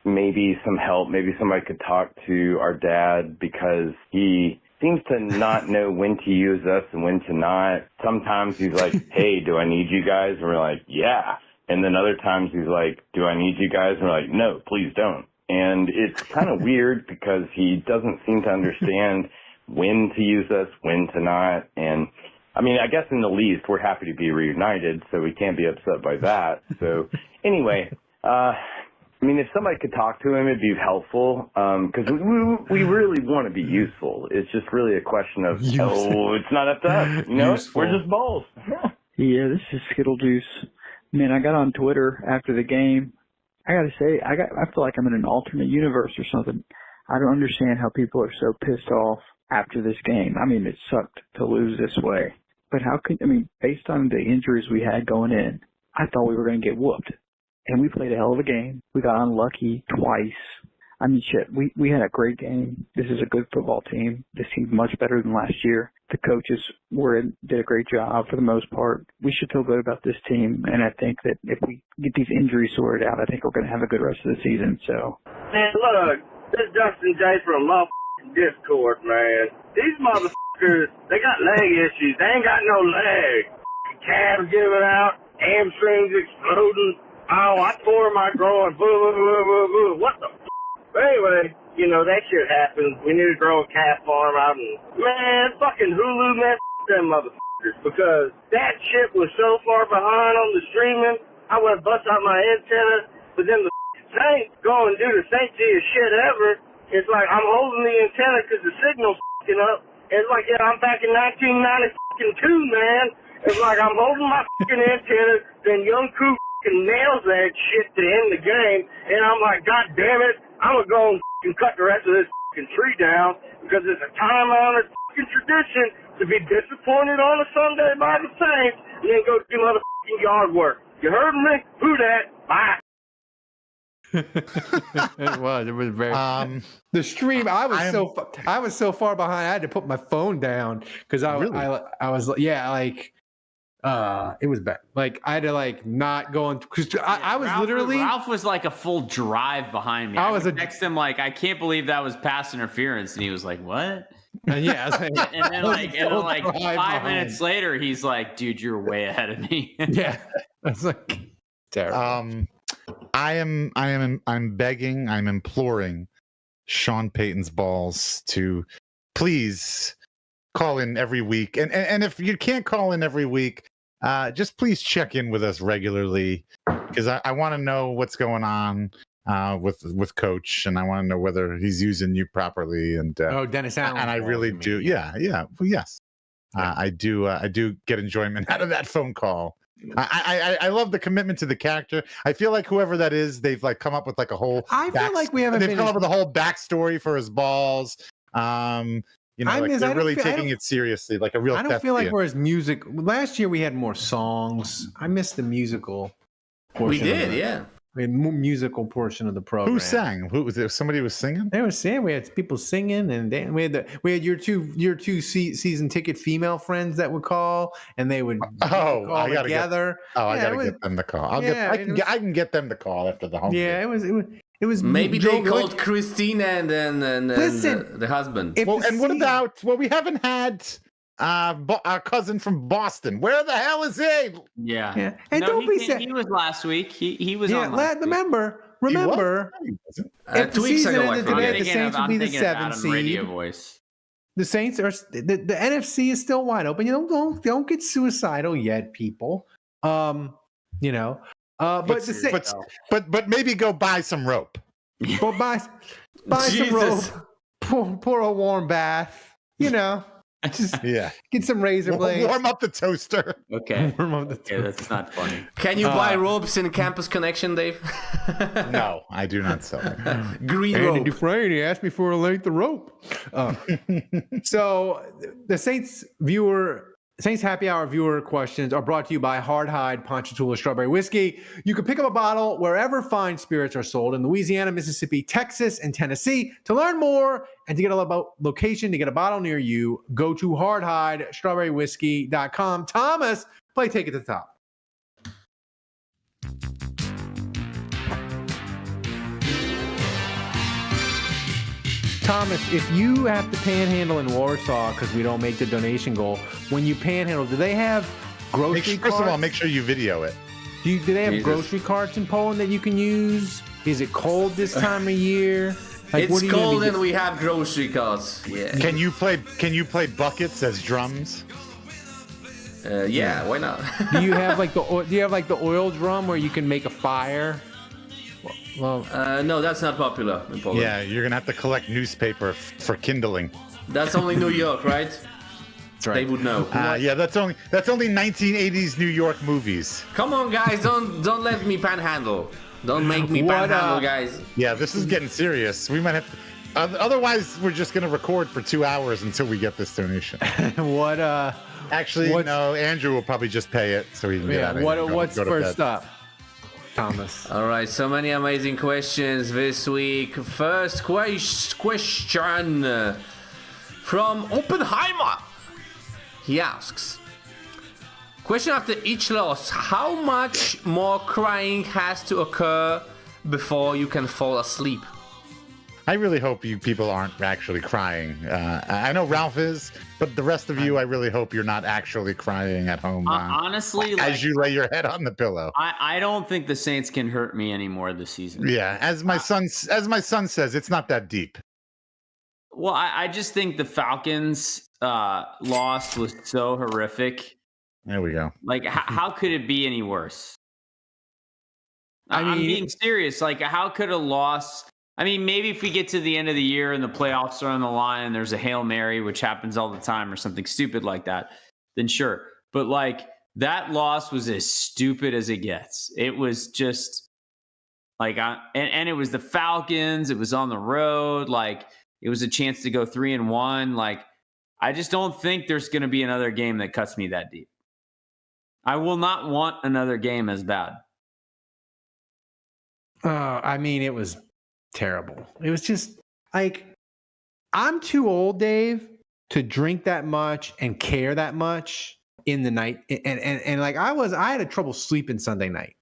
maybe some help. Maybe somebody could talk to our dad, because he seems to not know when to use us and when to not. Sometimes he's like, hey, do I need you guys? And we're like, yeah. And then other times he's like, do I need you guys? And we're like, no, please don't. And it's kind of weird because he doesn't seem to understand when to use us, when to not. And I mean, I guess in the least, we're happy to be reunited, so we can't be upset by that. So anyway, if somebody could talk to him, it'd be helpful, because we really want to be useful. It's just really a question of, it's not up to us. We're just balls. Yeah, this is Skittle Juice. Man, I got on Twitter after the game. I got to say, I feel like I'm in an alternate universe or something. I don't understand how people are so pissed off after this game. I mean, it sucked to lose this way. But based on the injuries we had going in, I thought we were going to get whooped. And we played a hell of a game. We got unlucky twice. I mean, shit, we had a great game. This is a good football team. This team's much better than last year. The coaches did a great job for the most part. We should feel good about this team, and I think that if we get these injuries sorted out, I think we're going to have a good rest of the season. So, man, look, this is Justin J from motherfucking Discord, man. These motherfuckers, they got leg issues. They ain't got no leg. Calves giving out, hamstrings exploding. Oh, I tore my groin. Boo, boo, boo, boo, boo. What the f***? But anyway, that shit happens. We need to grow a calf farm out and, man, fucking Hulu, man, them motherfuckers. Because that shit was so far behind on the streaming, I went to bust out my antenna. But then the Saints go and do the Saintsiest shit ever. It's like I'm holding the antenna because the signal's f***ing up. It's like, yeah, I'm back in 1992, man. It's like I'm holding my fucking antenna, then young Coop nails that shit to end the game, and I'm like, God damn it, I'm gonna go and cut the rest of this fucking tree down, because it's a time-honored fucking tradition to be disappointed on a Sunday by the Saints, and then go do motherfucking yard work. You heard me? Who that? Bye. It was very the stream. I was so far behind. I had to put my phone down because I was it was bad. Like I had to not go on because I was literally Ralph was like a full drive behind me. I was text him like, I can't believe that was pass interference, and he was like, what? Yeah, and then 5 minutes later, he's like, dude, you're way ahead of me. Yeah, that's like terrible. I'm begging, I'm imploring Sean Payton's balls to please call in every week, and if you can't call in every week, just please check in with us regularly, because I want to know what's going on with Coach, and I want to know whether he's using you properly. And Dennis Allen, and I really do. Yeah. Well, yes, I do get enjoyment out of that phone call. I love the commitment to the character. I feel like whoever that is, they've come up with a whole. I feel like we haven't. They've come up with a whole backstory for his balls. They're really taking it seriously, like a real. I don't feel like we're as music. Last year we had more songs. I missed the musical portion. We did, yeah. We had more musical portion of the program. Who sang? Who was there? Somebody was singing. They were singing. We had people singing, and we had your two season ticket female friends that would call, and they would call together. I gotta get them to call. I can get them to call after the home. Yeah, game. It was maybe they called Christina and the husband. We haven't had our cousin from Boston. Where the hell is he? Yeah. And no, don't be sad. He was last week. He was on. Remember. If 2 weeks ago, the Saints would be the 7th seed. Radio voice. The Saints are the NFC is still wide open. Don't get suicidal yet, people. But maybe go buy some rope. But buy some rope. Pour a warm bath. Just get some razor blades. Warm up the toaster. Okay. Warm up the toaster. That's not funny. Can you buy ropes in Campus Connection, Dave? No, I do not sell it. Green Andy rope. Dufresne, he asked me for a length of rope. So the Saints Happy Hour viewer questions are brought to you by Hard Hide Ponchatoula Strawberry Whiskey. You can pick up a bottle wherever fine spirits are sold in Louisiana, Mississippi, Texas, and Tennessee. To learn more and to get a location to get a bottle near you, go to hardhidestrawberrywhiskey.com. Thomas, play Take It to the Top. Thomas, if you have to panhandle in Warsaw because we don't make the donation goal, when you panhandle, do they have grocery carts? First of all, make sure you video it. Do they have grocery carts in Poland that you can use? Is it cold this time of year? It's cold and we have grocery carts. Yeah. Can you play buckets as drums? Yeah, why not? Do you have like the oil drum where you can make a fire? Well, no, that's not popular in Poland. Yeah, you're gonna have to collect newspaper for kindling. That's only New York, right? That's right. They would know. Yeah, that's only 1980s New York movies. Come on, guys, don't let me panhandle. Don't make me panhandle, guys. Yeah, this is getting serious. We might have to. Otherwise, we're just gonna record for 2 hours until we get this donation. Actually, no. Andrew will probably just pay it so he can get out of here. What's first up, Thomas? All right, so many amazing questions this week. First question from Oppenheimer. He asks, question after each loss, how much more crying has to occur before you can fall asleep? I really hope you people aren't actually crying. I know Ralph is, but the rest of you, I really hope you're not actually crying at home. Honestly, as you lay your head on the pillow. I don't think the Saints can hurt me anymore this season. Yeah, as my son says, it's not that deep. Well, I just think the Falcons loss was so horrific. There we go. Like, how could it be any worse? I'm being serious. Like, how could a loss? I mean, maybe if we get to the end of the year and the playoffs are on the line and there's a Hail Mary, which happens all the time, or something stupid like that, then sure. But like, that loss was as stupid as it gets. It was just like, and it was the Falcons. It was on the road. Like, it was a chance to go 3-1. Like, I just don't think there's going to be another game that cuts me that deep. I will not want another game as bad. I mean, it was terrible. It was just like, I'm too old, Dave, to drink that much and care that much in the night. And like I had a trouble sleeping Sunday night.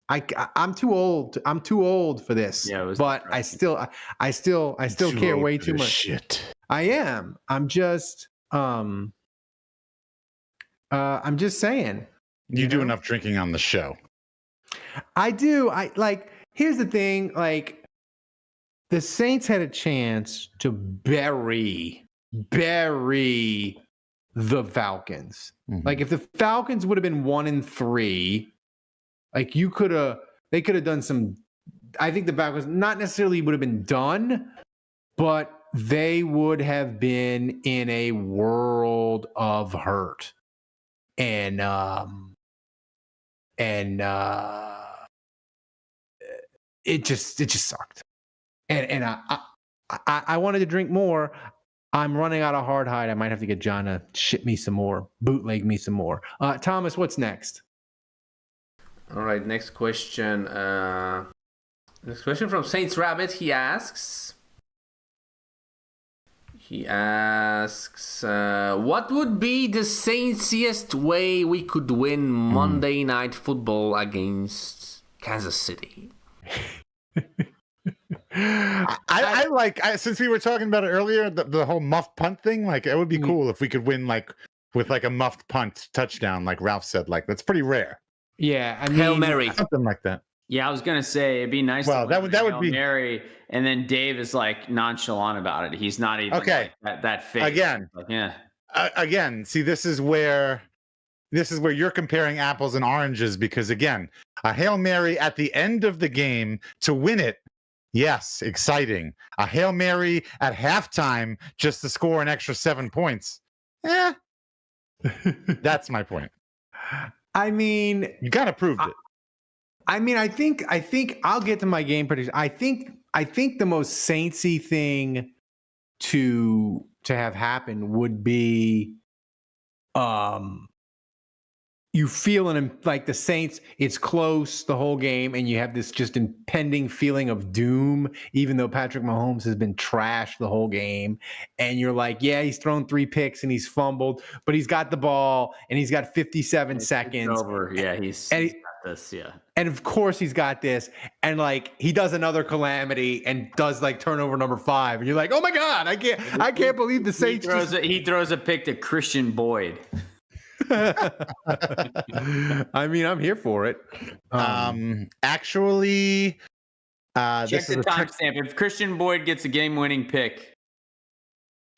I'm too old. I'm too old for this. Yeah, but I still care way too much. Shit. I am. I'm just saying. You do enough drinking on the show. I do. Here's the thing, like, the Saints had a chance to bury the Falcons. Mm-hmm. Like, if the Falcons would have been 1-3, like, they could have done some. I think the Falcons not necessarily would have been done, but they would have been in a world of hurt. And it just sucked. And I wanted to drink more. I'm running out of Hard Hide. I might have to get John to ship me some more, bootleg me some more. Thomas, what's next? All right, next question. Next question from Saints Rabbit. He asks, what would be the Saintsiest way we could win Monday Night Football against Kansas City? I like, since we were talking about it earlier, the whole muffed punt thing. Like, it would be cool if we could win like with like a muffed punt touchdown, like Ralph said. Like, that's pretty rare. Yeah, I mean, Hail Mary, something like that. Yeah, I was gonna say it'd be nice. Well, that would be Mary, and then Dave is like nonchalant about it. He's not even okay. Like that fake. Again, like, yeah. Again, see, this is where this is where you're comparing apples and oranges because, again, a Hail Mary at the end of the game to win it, yes, exciting. A Hail Mary at halftime just to score an extra 7 points. That's my point. I mean, you got to prove it. I mean, I think I'll get to my game prediction. I think the most Saintsy thing to have happen would be you feeling like the Saints, it's close the whole game, and you have this just impending feeling of doom, even though Patrick Mahomes has been trashed the whole game. And you're like, yeah, he's thrown 3 picks and he's fumbled, but he's got the ball and he's got 57 seconds. Over. Yeah, he's got this. Yeah. And of course he's got this. And like he does another calamity and does like turnover number 5. And you're like, oh my God, I can't believe the Saints. He throws a pick to Christian Boyd. I mean, I'm here for it. Actually, check the timestamp. If Christian Boyd gets a game-winning pick,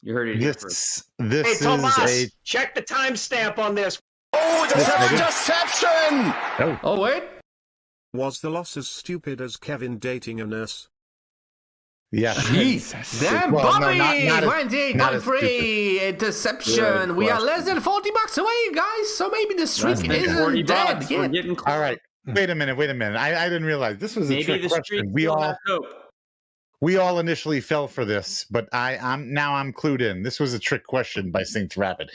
you heard it here first. Hey, Tomas, check the timestamp on this. Oh, deception! Oh, wait. Was the loss as stupid as Kevin dating a nurse? Yeah. Jesus. Then Bobby, 28.3 interception. We are less than $40 away, guys. So maybe the streak isn't dead yet. All right. Wait a minute. I didn't realize this was a trick question. We all initially fell for this, but I'm clued in. This was a trick question by Saints Rapid.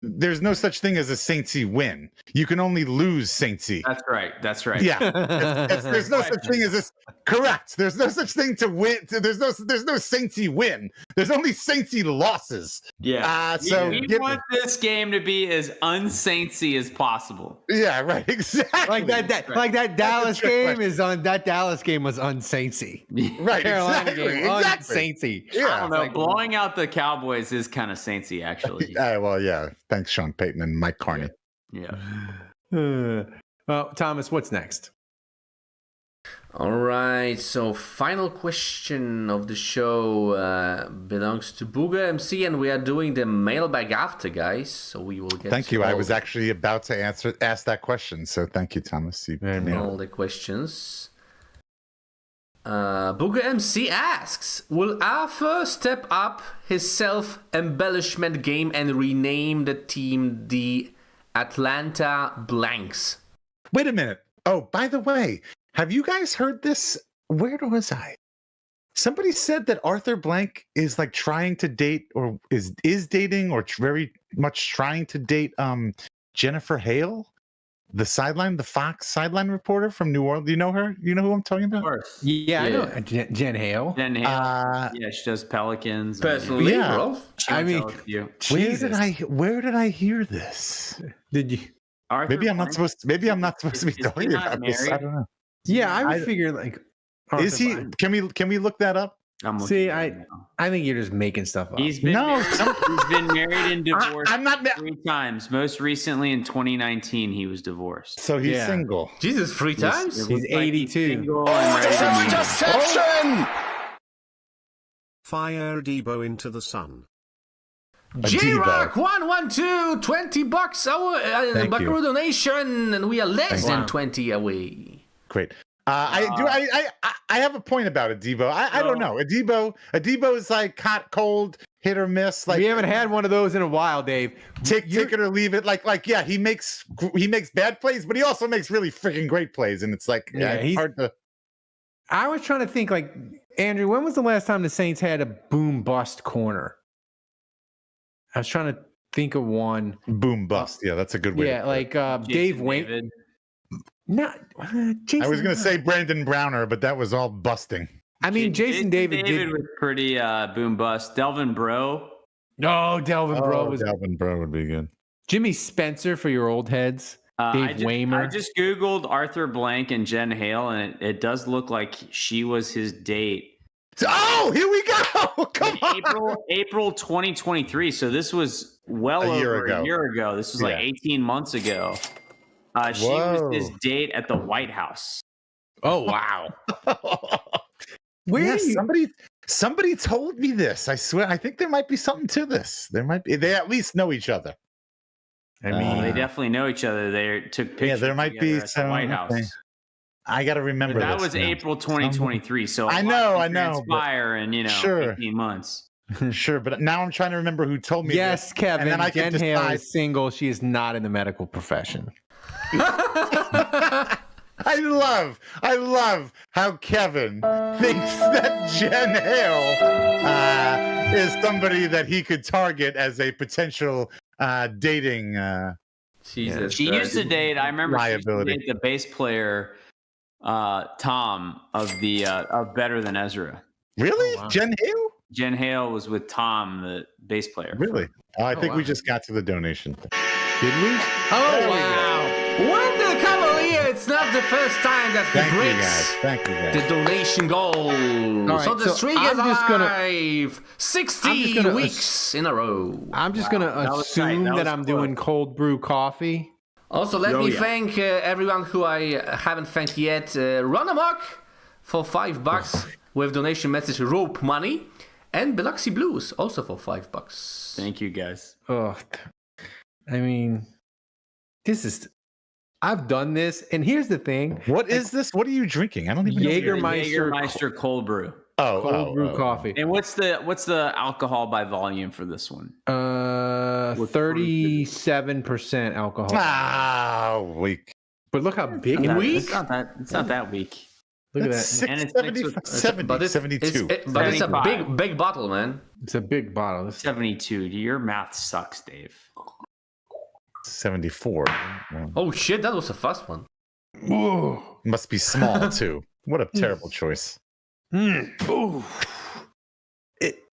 There's no such thing as a Saintsy win. You can only lose Saintsy. That's right. Yeah. There's no such thing as this. Correct. There's no such thing to win. There's no Saintsy win. There's only Saintsy losses. Yeah. So we want this game to be as un-Saintsy as possible. Yeah, right. Exactly. Like that Dallas game that Dallas game was un-Saintsy. Right. Carolina game un-Saintsy. Yeah. I don't know. Blowing out the Cowboys is kind of Saintsy, actually. Well, yeah. Thanks, Sean Payton and Mike Carney. Yeah. Well, Thomas, what's next? All right. So, final question of the show belongs to Booger MC, and we are doing the mailbag after, guys. So we will get. Thank you. I was actually about to ask that question, so thank you, Thomas. You all the questions. Booger MC asks, will Arthur step up his self-embellishment game and rename the team the Atlanta Blanks? Wait a minute. Oh, by the way, have you guys heard this? Where was I? Somebody said that Arthur Blank is like trying to date or is dating or very much trying to date Jennifer Hale. The Fox sideline reporter from New Orleans. Do you know her? You know who I'm talking about? Of course. Yeah, I know. Jen Hale. Jen Hale. Yeah, she does Pelicans. Personally, yeah. I mean, where did I hear this? Did you? Maybe I'm not supposed to be talking about this. I don't know. Yeah, I would figure like. Is he? Can we look that up? See, I think you're just making stuff up. He's been married and divorced 3 times. Most recently in 2019, he was divorced. So he's single. Jesus, 3 times? He's 82. Deception! Fire Debo into the sun. J-Rock 112, $20 our buckaroo donation, and we are less than 20 away. Great. I have a point about Adebo. I don't know. Adebo is like hot, cold, hit or miss. Like we haven't had one of those in a while, Dave. Take it or leave it. Like yeah, he makes bad plays, but he also makes really freaking great plays, and it's like it's hard to. I was trying to think, like Andrew, when was the last time the Saints had a boom bust corner? I was trying to think of one. Boom bust. Yeah, that's a good way. Yeah, like Dave Wayne. Not Jason. I was going to say Brandon Browner, but that was all busting. I mean, Jason David was pretty boom bust. Delvin Breaux. No, Delvin Breaux Delvin Breaux would be good. Jimmy Spencer for your old heads. Dave Waymer. I just Googled Arthur Blank and Jen Hale, and it does look like she was his date. Oh, here we go. Come on. April 2023. So this was a year ago. This was like 18 months ago. She was his date at the White House. Oh, wow. Somebody told me this. I swear. I think there might be something to this. There might be. They at least know each other. I mean, they definitely know each other. They took pictures. Yeah, there might be at some the White House. Okay. I got to remember. But that this was now. April 2023. So I know. Transpire in 18 months. Sure, but now I'm trying to remember who told me. Yes, this, Kevin. And then Jen Hale is single. She is not in the medical profession. I love how Kevin thinks that Jen Hale is somebody that he could target as a potential dating. Jesus, she used to date. I remember liability. She used to date the bass player, Tom of Better Than Ezra. Really, wow. Jen Hale? Jen Hale was with Tom, the bass player. Really? I think we just got to the donation thing. Did we? Oh wow! Wendell Cavalier, it's not the first time that he breaks Thank you guys. the donation goal. Right, so the streak is alive. 60 weeks in a row. I'm just going to assume that I'm doing cold brew coffee. Also, let me thank everyone who I haven't thanked yet. Run Amok for $5 with donation message rope money. And Biloxi Blues also for $5. Thank you guys. Oh, I mean, I've done this, and here's the thing. What is this? What are you drinking? I don't even know. Jägermeister cold brew. Cold brew coffee. And what's the alcohol by volume for this one? 37% alcohol. Ah, weak. But look how big it is. It's not that weak. Look at that. And it's 72. But it's a big bottle, man. It's a big bottle. 72. Your math sucks, Dave. 74. Oh shit, that was the first one. Ooh. Must be small too. What a terrible choice. Ooh.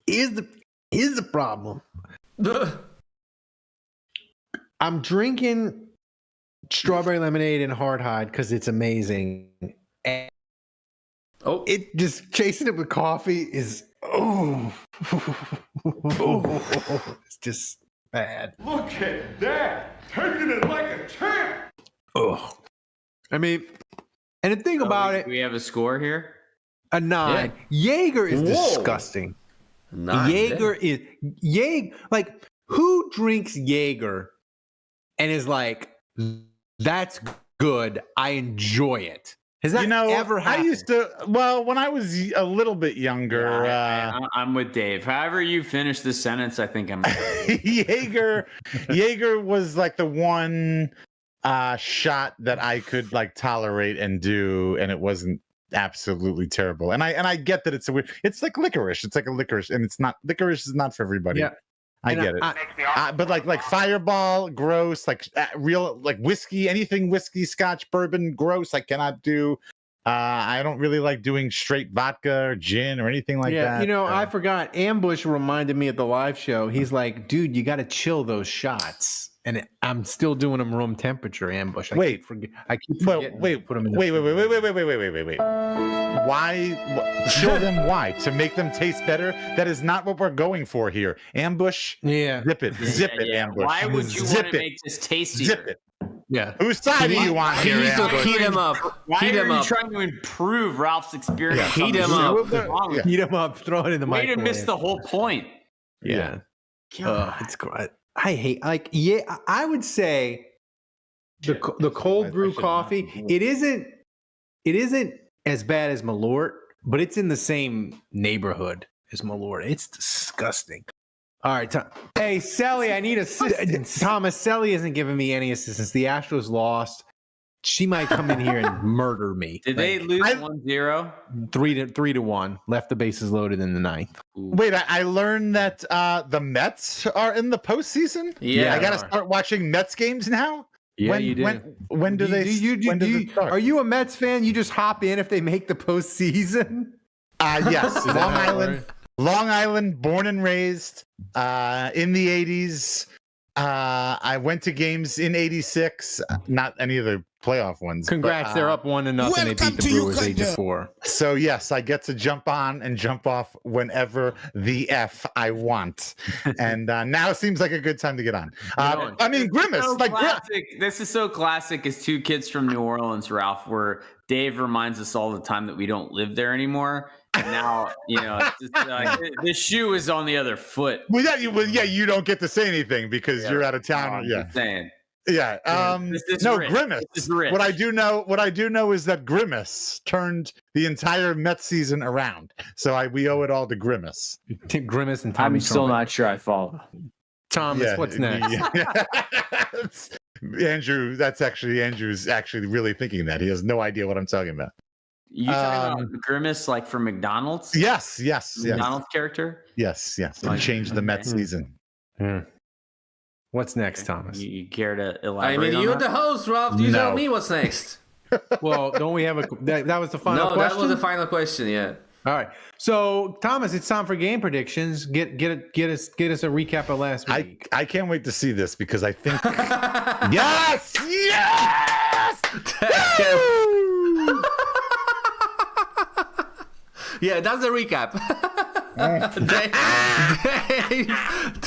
Here's the problem. I'm drinking strawberry lemonade and hard hide because it's amazing. And it just chasing it with coffee is it's just bad. Look at that. Taking it like a champ. Oh. I mean, and the thing about it. We have a score here? A 9. Yeah. Jaeger is disgusting. 9. Jaeger is like, who drinks Jaeger and is like, that's good. I enjoy it. Has that ever happened? I used to, when I was a little bit younger. I'm with Dave. However you finish this sentence, I think I'm Jaeger was like the one shot that I could like tolerate and do, and it wasn't absolutely terrible. And I get that it's like licorice. It's like a licorice, and it's not, licorice is not for everybody. Yeah. I get it. But like Fireball, gross. Like real, like whiskey, anything whiskey, scotch, bourbon, gross. I cannot do. I don't really like doing straight vodka or gin or anything like that. I forgot. Ambush reminded me at the live show. He's like, dude, you got to chill those shots. And I'm still doing them room temperature. Ambush. I keep forgetting. Wait. Put them in. Wait. Why? Show them why to make them taste better. That is not what we're going for here. Ambush. Yeah. Zip it. Ambush. Why would you want to make this tastier? Zip it. Yeah. Whose side do you want here? Heat him up. Why are you trying to improve Ralph's experience? Yeah. Heat him up. Heat him up. Throw it in the microwave. Way to miss the whole point. Yeah. It's great. I hate I would say the cold brew coffee. It isn't as bad as Malort, but it's in the same neighborhood as Malort. It's disgusting. All right, hey Selly, I need assistance. Thomas, Selly isn't giving me any assistance. The Astros lost. She might come in here and murder me. Did they lose 1-0? 3-1. Left the bases loaded in the 9th. Wait, I learned that the Mets are in the postseason. Yeah, I got to start watching Mets games now. Yeah, you do. When do they? When does it start? Are you a Mets fan? You just hop in if they make the postseason. Yes, Long Island, born and raised in the 80s. I went to games in 86, not any of the playoff ones. Congrats, they're up 1-0 and they beat the Brewers 8-4. So yes, I get to jump on and jump off whenever the F I want. And now it seems like a good time to get on. I mean, Grimace. So this is so classic as two kids from New Orleans, Ralph, where Dave reminds us all the time that we don't live there anymore. Now, it's just, the shoe is on the other foot. Well, you don't get to say anything because you're out of town. I'm just saying. Yeah. Grimace. What I do know is that Grimace turned the entire Mets season around. So we owe it all to Grimace. Grimace and Tommy. I'm still not sure I follow. Thomas, what's next? Andrew's actually really thinking that. He has no idea what I'm talking about. You talking about Grimace like from McDonald's? Yes. McDonald's character? Yes. And changed the Mets season. What's next, Thomas? You care to elaborate? You're the host, Ralph. You tell me what's next. Well, don't we have that was the final question? No, that was the final question, yeah. All right. So, Thomas, it's time for game predictions. Get us a recap of last week. I can't wait to see this because I think Yes! Yeah, that's the recap.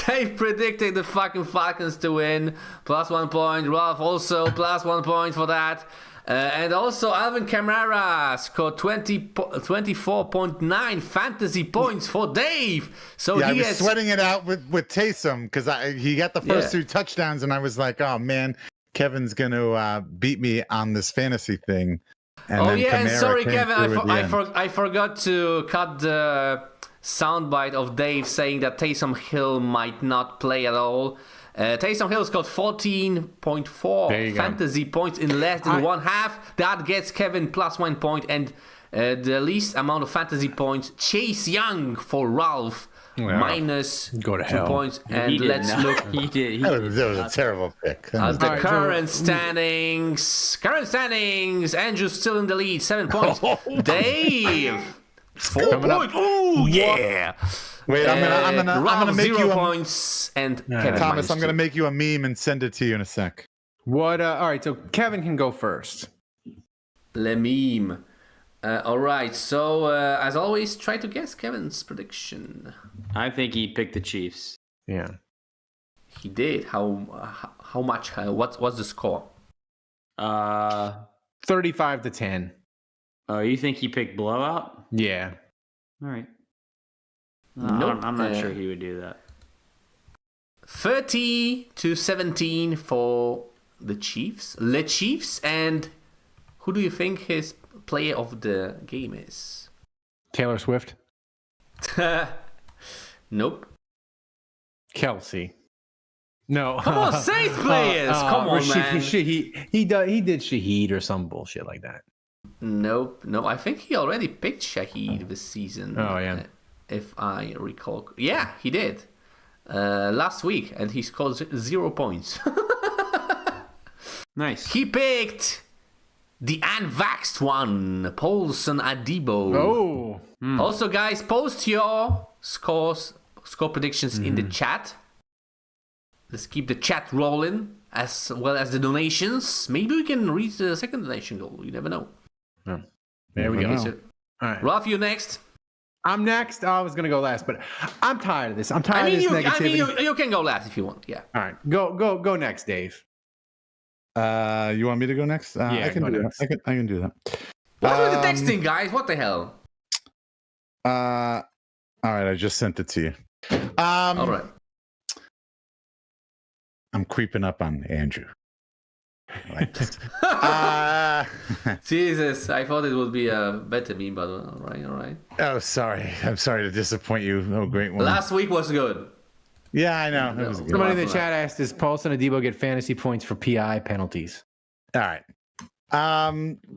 Dave predicted the fucking Falcons to win, +1 point. Ralph also +1 point for that. And also Alvin Kamara scored 24.9 fantasy points for Dave. So I was sweating it out with Taysom because he got the first 2 touchdowns, and I was like, oh man, Kevin's going to beat me on this fantasy thing. And and sorry, Kevin, I forgot to cut the soundbite of Dave saying that Taysom Hill might not play at all. Taysom Hill scored 14.4 fantasy points in less than one half. That gets Kevin +1 point, and the least amount of fantasy points, Chase Young for Ralph. -2 points. And let's look. That was a terrible pick. At the current standings, Andrew's still in the lead, 7 points. Dave, 4 points. Oh yeah. Wait, I'm gonna make 0 points, and Kevin Thomas, I'm gonna make you a meme and send it to you in a sec. What? All right, so Kevin can go first. Le meme. All right, so as always, try to guess Kevin's prediction. I think he picked the Chiefs. Yeah, he did. How much? What's the score? 35-10. Oh, you think he picked blowout? Yeah. All right. Nope. I'm not sure he would do that. 30-17 for the Chiefs. Le Chiefs, and who do you think his player of the game is? Taylor Swift. Nope. Kelsey. No. Come on, Saints players. Come on, man. He did Shaheed or some bullshit like that. Nope. No, I think he already picked Shaheed this season. Oh yeah. If I recall. Yeah, he did. Last week, and he scored 0 points. Nice. He picked the unvaxxed one, Paulson Adebo. Oh. Also, guys, post your score predictions in the chat. Let's keep the chat rolling, as well as the donations. Maybe we can reach the second donation goal. You never know. Oh. There we go. So, all right. Ralph, you next. I'm next. I was gonna go last, but I'm tired of this. I'm tired of this negativity. You can go last if you want. Yeah. All right. Go next, Dave. You want me to go next? I can do that. I can do that. What's with the texting, guys? What the hell? All right. I just sent it to you. All right. I'm creeping up on Andrew. Like this. Jesus, I thought it would be a better meme, but all right. Oh, sorry. I'm sorry to disappoint you. Oh, great one. Last week was good. Yeah, I know. It was good. Somebody in the chat asked, does Paulson Adebo get fantasy points for PI penalties? All right.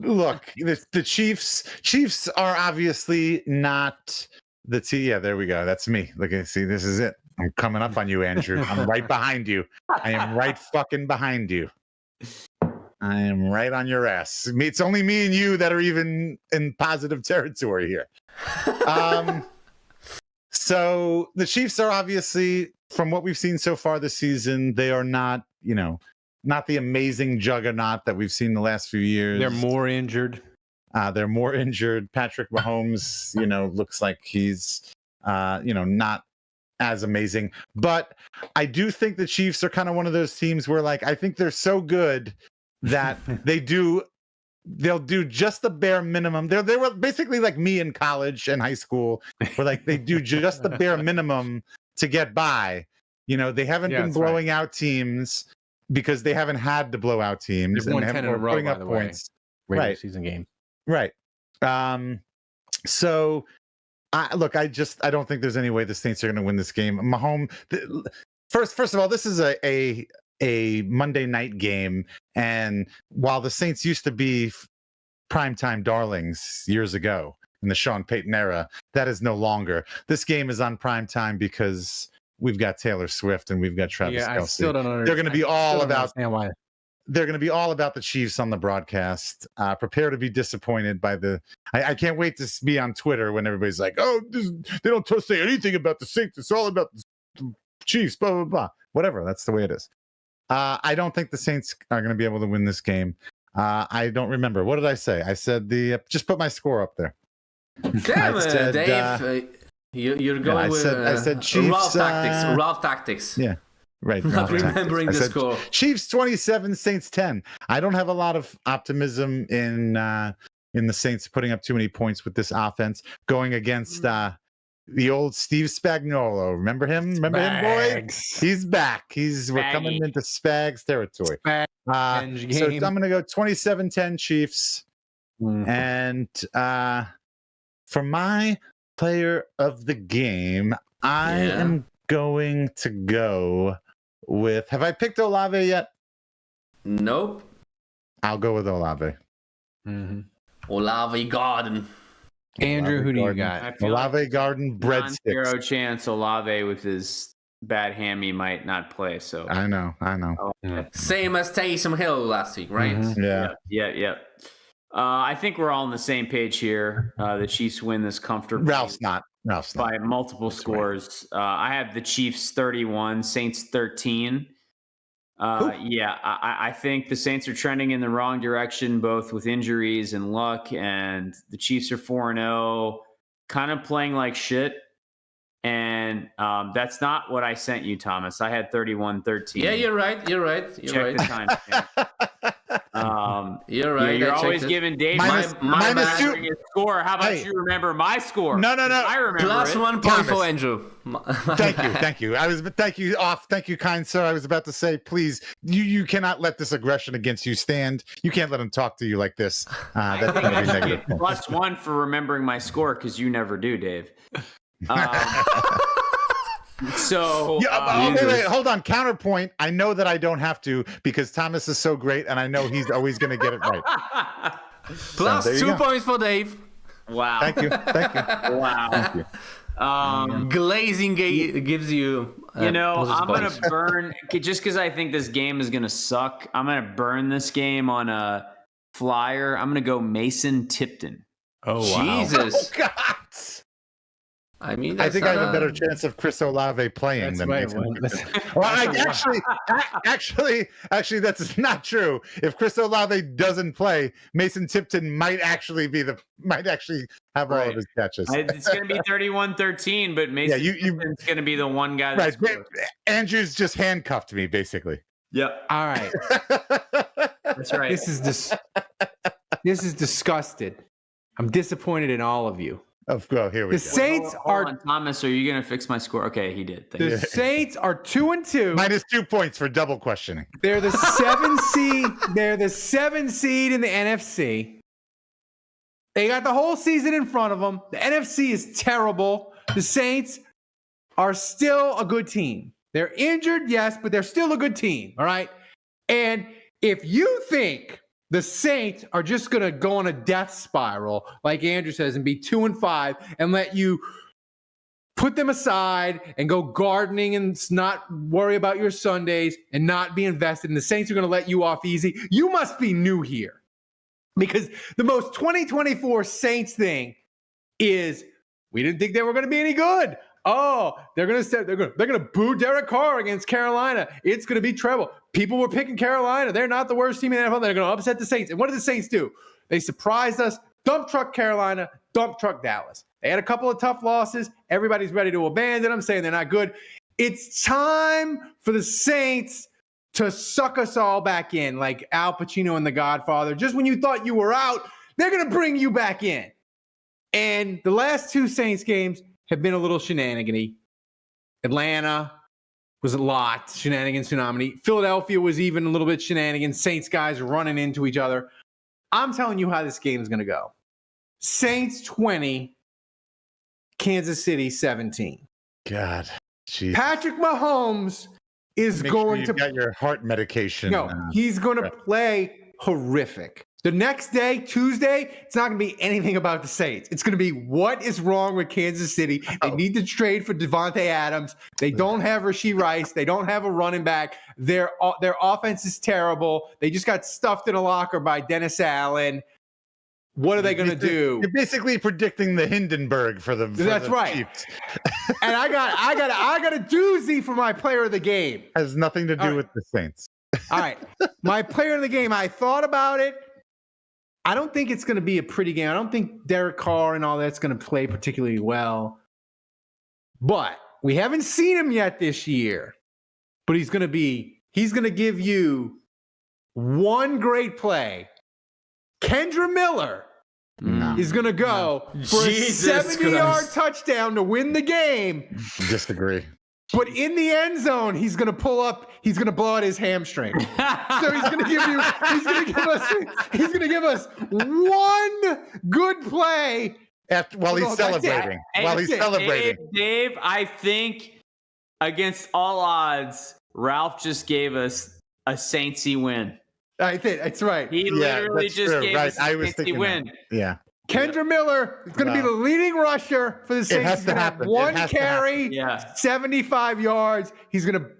Look, the Chiefs are obviously not the team. Yeah, there we go. That's me. Look, see, this is it. I'm coming up on you, Andrew. I'm right behind you. I am right fucking behind you. I am right on your ass. It's only me and you that are even in positive territory here. So the Chiefs are obviously, from what we've seen so far this season, they are not, not the amazing juggernaut that we've seen the last few years. They're more injured. Patrick Mahomes, looks like he's, not as amazing. But I do think the Chiefs are kind of one of those teams where, I think they're so good that they do they'll do just the bare minimum. They were basically like me in college and high school, where like they do just the bare minimum to get by. You know, they haven't been blowing out teams because they haven't had to blow out teams. They've won 10 in a row, by the way. Regular season game. Right. So, I don't think there's any way the Saints are going to win this game. Mahomes, first of all, this is a Monday night game, and while the Saints used to be primetime darlings years ago in the Sean Payton era, that is no longer. This game is on primetime because we've got Taylor Swift and we've got Travis Kelce. I still don't understand. They're going to be all about why. They're going to be all about the Chiefs on the broadcast. Prepare to be disappointed by the. I can't wait to be on Twitter when everybody's like, "Oh, they don't say anything about the Saints. It's all about the Chiefs." Blah blah blah. Whatever. That's the way it is. I don't think the Saints are going to be able to win this game. I don't remember. What did I say? I said just put my score up there. Damn it, Dave. You're going with I said Chiefs, Ralph tactics. Yeah. Right. Not remembering the score. Chiefs 27, Saints 10. I don't have a lot of optimism in the Saints putting up too many points with this offense going against the old Steve Spagnuolo. Remember him? Remember him, boy? He's back. We're coming into Spags territory. So I'm going to go 27-10 Chiefs. And for my player of the game, I am going to go with. Have I picked Olave yet? Nope. I'll go with Olave. Mm-hmm. Olave Garden. Andrew, who do you got? Olave Garden breadsticks. Zero chance Olave with his bad hammy might not play. So I know. Same as Taysom Hill last week, right? Mm-hmm. Yeah. I think we're all on the same page here. The Chiefs win this comfortably. Ralph's not. By multiple scores. I have the Chiefs 31, Saints 13. I think the Saints are trending in the wrong direction, both with injuries and luck, and the Chiefs are 4-0, kind of playing like shit. And that's not what I sent you, Thomas. I had 31-13. Yeah, you're right. Check the time. You're right. You're always giving Dave minus two. His score. How about you remember my score? No. I remember Plus it. 1 point for Andrew. Thank you. Thank you, kind sir. I was about to say, please, you cannot let this aggression against you stand. You can't let him talk to you like this. That's going to be negative. Plus 1 for remembering my score because you never do, Dave. Wait, hold on. Counterpoint. I know that I don't have to because Thomas is so great, and I know he's always going to get it right. Plus 2 points for Dave. Wow. Thank you. Wow. Thank you. Glazing gives you. I'm going to burn just because I think this game is going to suck. I'm going to burn this game on a flyer. I'm going to go Mason Tipton. Oh wow! Jesus. Oh, God. I mean, I think I have a better chance of Chris Olave playing than Mason. Actually, that's not true. If Chris Olave doesn't play, Mason Tipton might actually have all of his catches. It's going to be 31-13, but Mason Tipton's going to be the one guy. That's right. Andrew's just handcuffed me, basically. Yep. All right. That's right. This is disgusted. I'm disappointed in all of you. Here we go. The Saints Hold on, Thomas, are you going to fix my score? Okay, he did. The Saints are 2-2. Minus 2 points for double questioning. They're the 7 seed. They're the 7 seed in the NFC. They got the whole season in front of them. The NFC is terrible. The Saints are still a good team. They're injured, yes, but they're still a good team. All right. And if you think the Saints are just going to go on a death spiral, like Andrew says, and be 2-5 and let you put them aside and go gardening and not worry about your Sundays and not be invested. And the Saints are going to let you off easy. You must be new here because the most 2024 Saints thing is we didn't think they were going to be any good. Oh, they're going to boo Derek Carr against Carolina. It's going to be trouble. People were picking Carolina. They're not the worst team in the NFL. They're going to upset the Saints. And what did the Saints do? They surprised us. Dump truck Carolina, dump truck Dallas. They had a couple of tough losses. Everybody's ready to abandon them, saying they're not good. It's time for the Saints to suck us all back in, like Al Pacino in The Godfather. Just when you thought you were out, they're going to bring you back in. And the last two Saints games have been a little shenanigan-y. Atlanta was a lot, shenanigans, tsunami. Philadelphia was even a little bit shenanigans. Saints guys running into each other. I'm telling you how this game is going to go. Saints 20, Kansas City 17. God, jeez. Patrick Mahomes is going to get your heart medication. No, he's going to play horrific. The next day, Tuesday, it's not going to be anything about the Saints. It's going to be what is wrong with Kansas City. They need to trade for Devontae Adams. They don't have Rashee Rice. They don't have a running back. Their offense is terrible. They just got stuffed in a locker by Dennis Allen. What are they going to do? You're basically predicting the Hindenburg for the That's right. Chiefs. And I got a doozy for my player of the game. Has nothing to do with the Saints. All right. My player of the game, I thought about it. I don't think it's going to be a pretty game. I don't think Derek Carr and all that's going to play particularly well. But we haven't seen him yet this year. But he's going to give you one great play. Kendra Miller is going to go for a 70-yard touchdown to win the game. Disagree. But in the end zone, he's going to blow out his hamstring. So he's going to give us one good play while he's celebrating. Dave, I think against all odds, Ralph just gave us a Saintsy win. I think that's right. He literally just gave us a Saintsy win. Yeah. Kendra Miller is going to be the leading rusher for the Saints. It has to happen. One carry, 75 yards. He's going to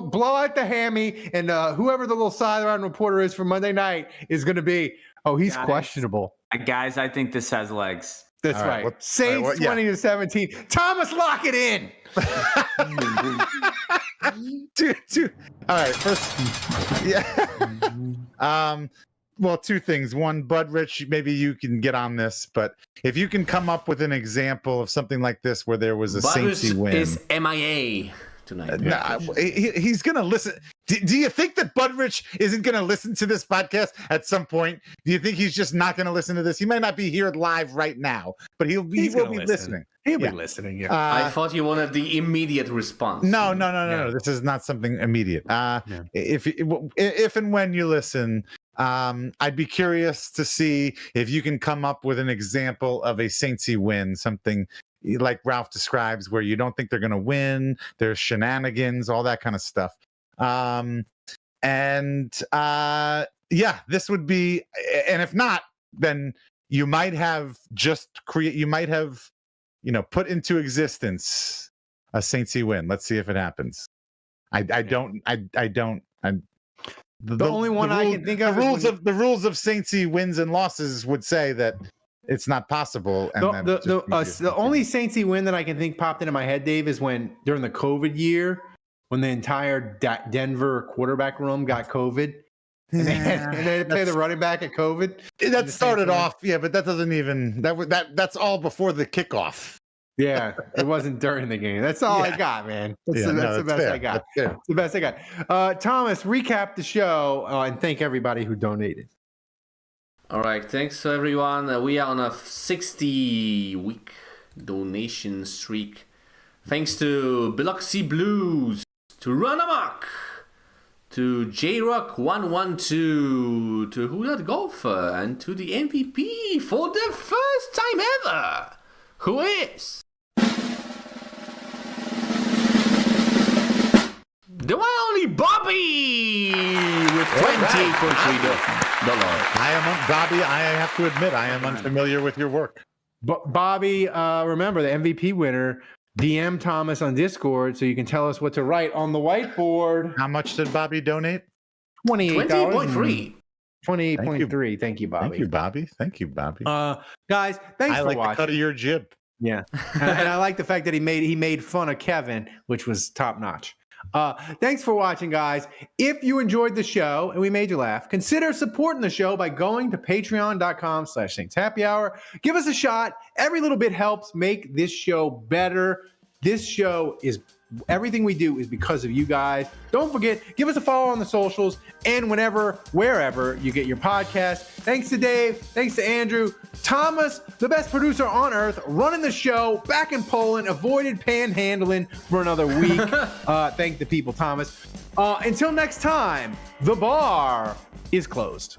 blow out the hammy, and whoever the little sideline reporter is for Monday night is going to be, he's questionable. Guys, I think this has legs. That's right. Saints 20-17. Thomas, lock it in. All right. First, well, two things. One, Bud Rich, maybe you can get on this, but if you can come up with an example of something like this where there was a Saintsy win. Is MIA tonight. He's going to listen. Do you think that Bud Rich isn't going to listen to this podcast at some point? Do you think he's just not going to listen to this? He might not be here live right now, but he will be listening. He'll be listening. Yeah. I thought you wanted the immediate response. No. This is not something immediate. If and when you listen, I'd be curious to see if you can come up with an example of a Saintsy win, something like Ralph describes, where you don't think they're going to win. There's shenanigans, all that kind of stuff. This would be, and if not, then you might have put into existence a Saintsy win. Let's see if it happens. The only one I can think of. The rules of Saintsy wins and losses would say that it's not possible. And the only Saintsy win that I can think popped into my head, Dave, is when during the COVID year, when the entire Denver quarterback room got COVID, and they had to play the running back at COVID. That started off, but that doesn't even that's all before the kickoff. Yeah, it wasn't during the game. That's all I got, man. That's the best I got. It's the best I got. Thomas, recap the show and thank everybody who donated. All right, thanks to everyone. We are on a 60-week donation streak. Thanks to Biloxi Blues, to Run Amok, to JRock112, to Who That Golfer, and to the MVP for the first time ever, who is the one only Bobby with $28.3. Bobby, I have to admit, I am unfamiliar with your work. Bobby, remember the MVP winner, DM Thomas on Discord so you can tell us what to write on the whiteboard. How much did Bobby donate? $28.3. 28.3. Thank you, Bobby. Thank you, Bobby. Guys, thanks for watching. The cut of your jib. Yeah. and I like the fact that he made fun of Kevin, which was top notch. Thanks for watching, guys. If you enjoyed the show and we made you laugh, consider supporting the show by going to patreon.com/saintshappyhour. Give us a shot. Every little bit helps make this show better. This show is Everything we do is because of you guys. Don't forget, give us a follow on the socials and wherever you get your podcast. Thanks to Dave. Thanks to Andrew. Thomas, the best producer on earth, running the show back in Poland, avoided panhandling for another week. Thank the people, Thomas. Until next time, the bar is closed.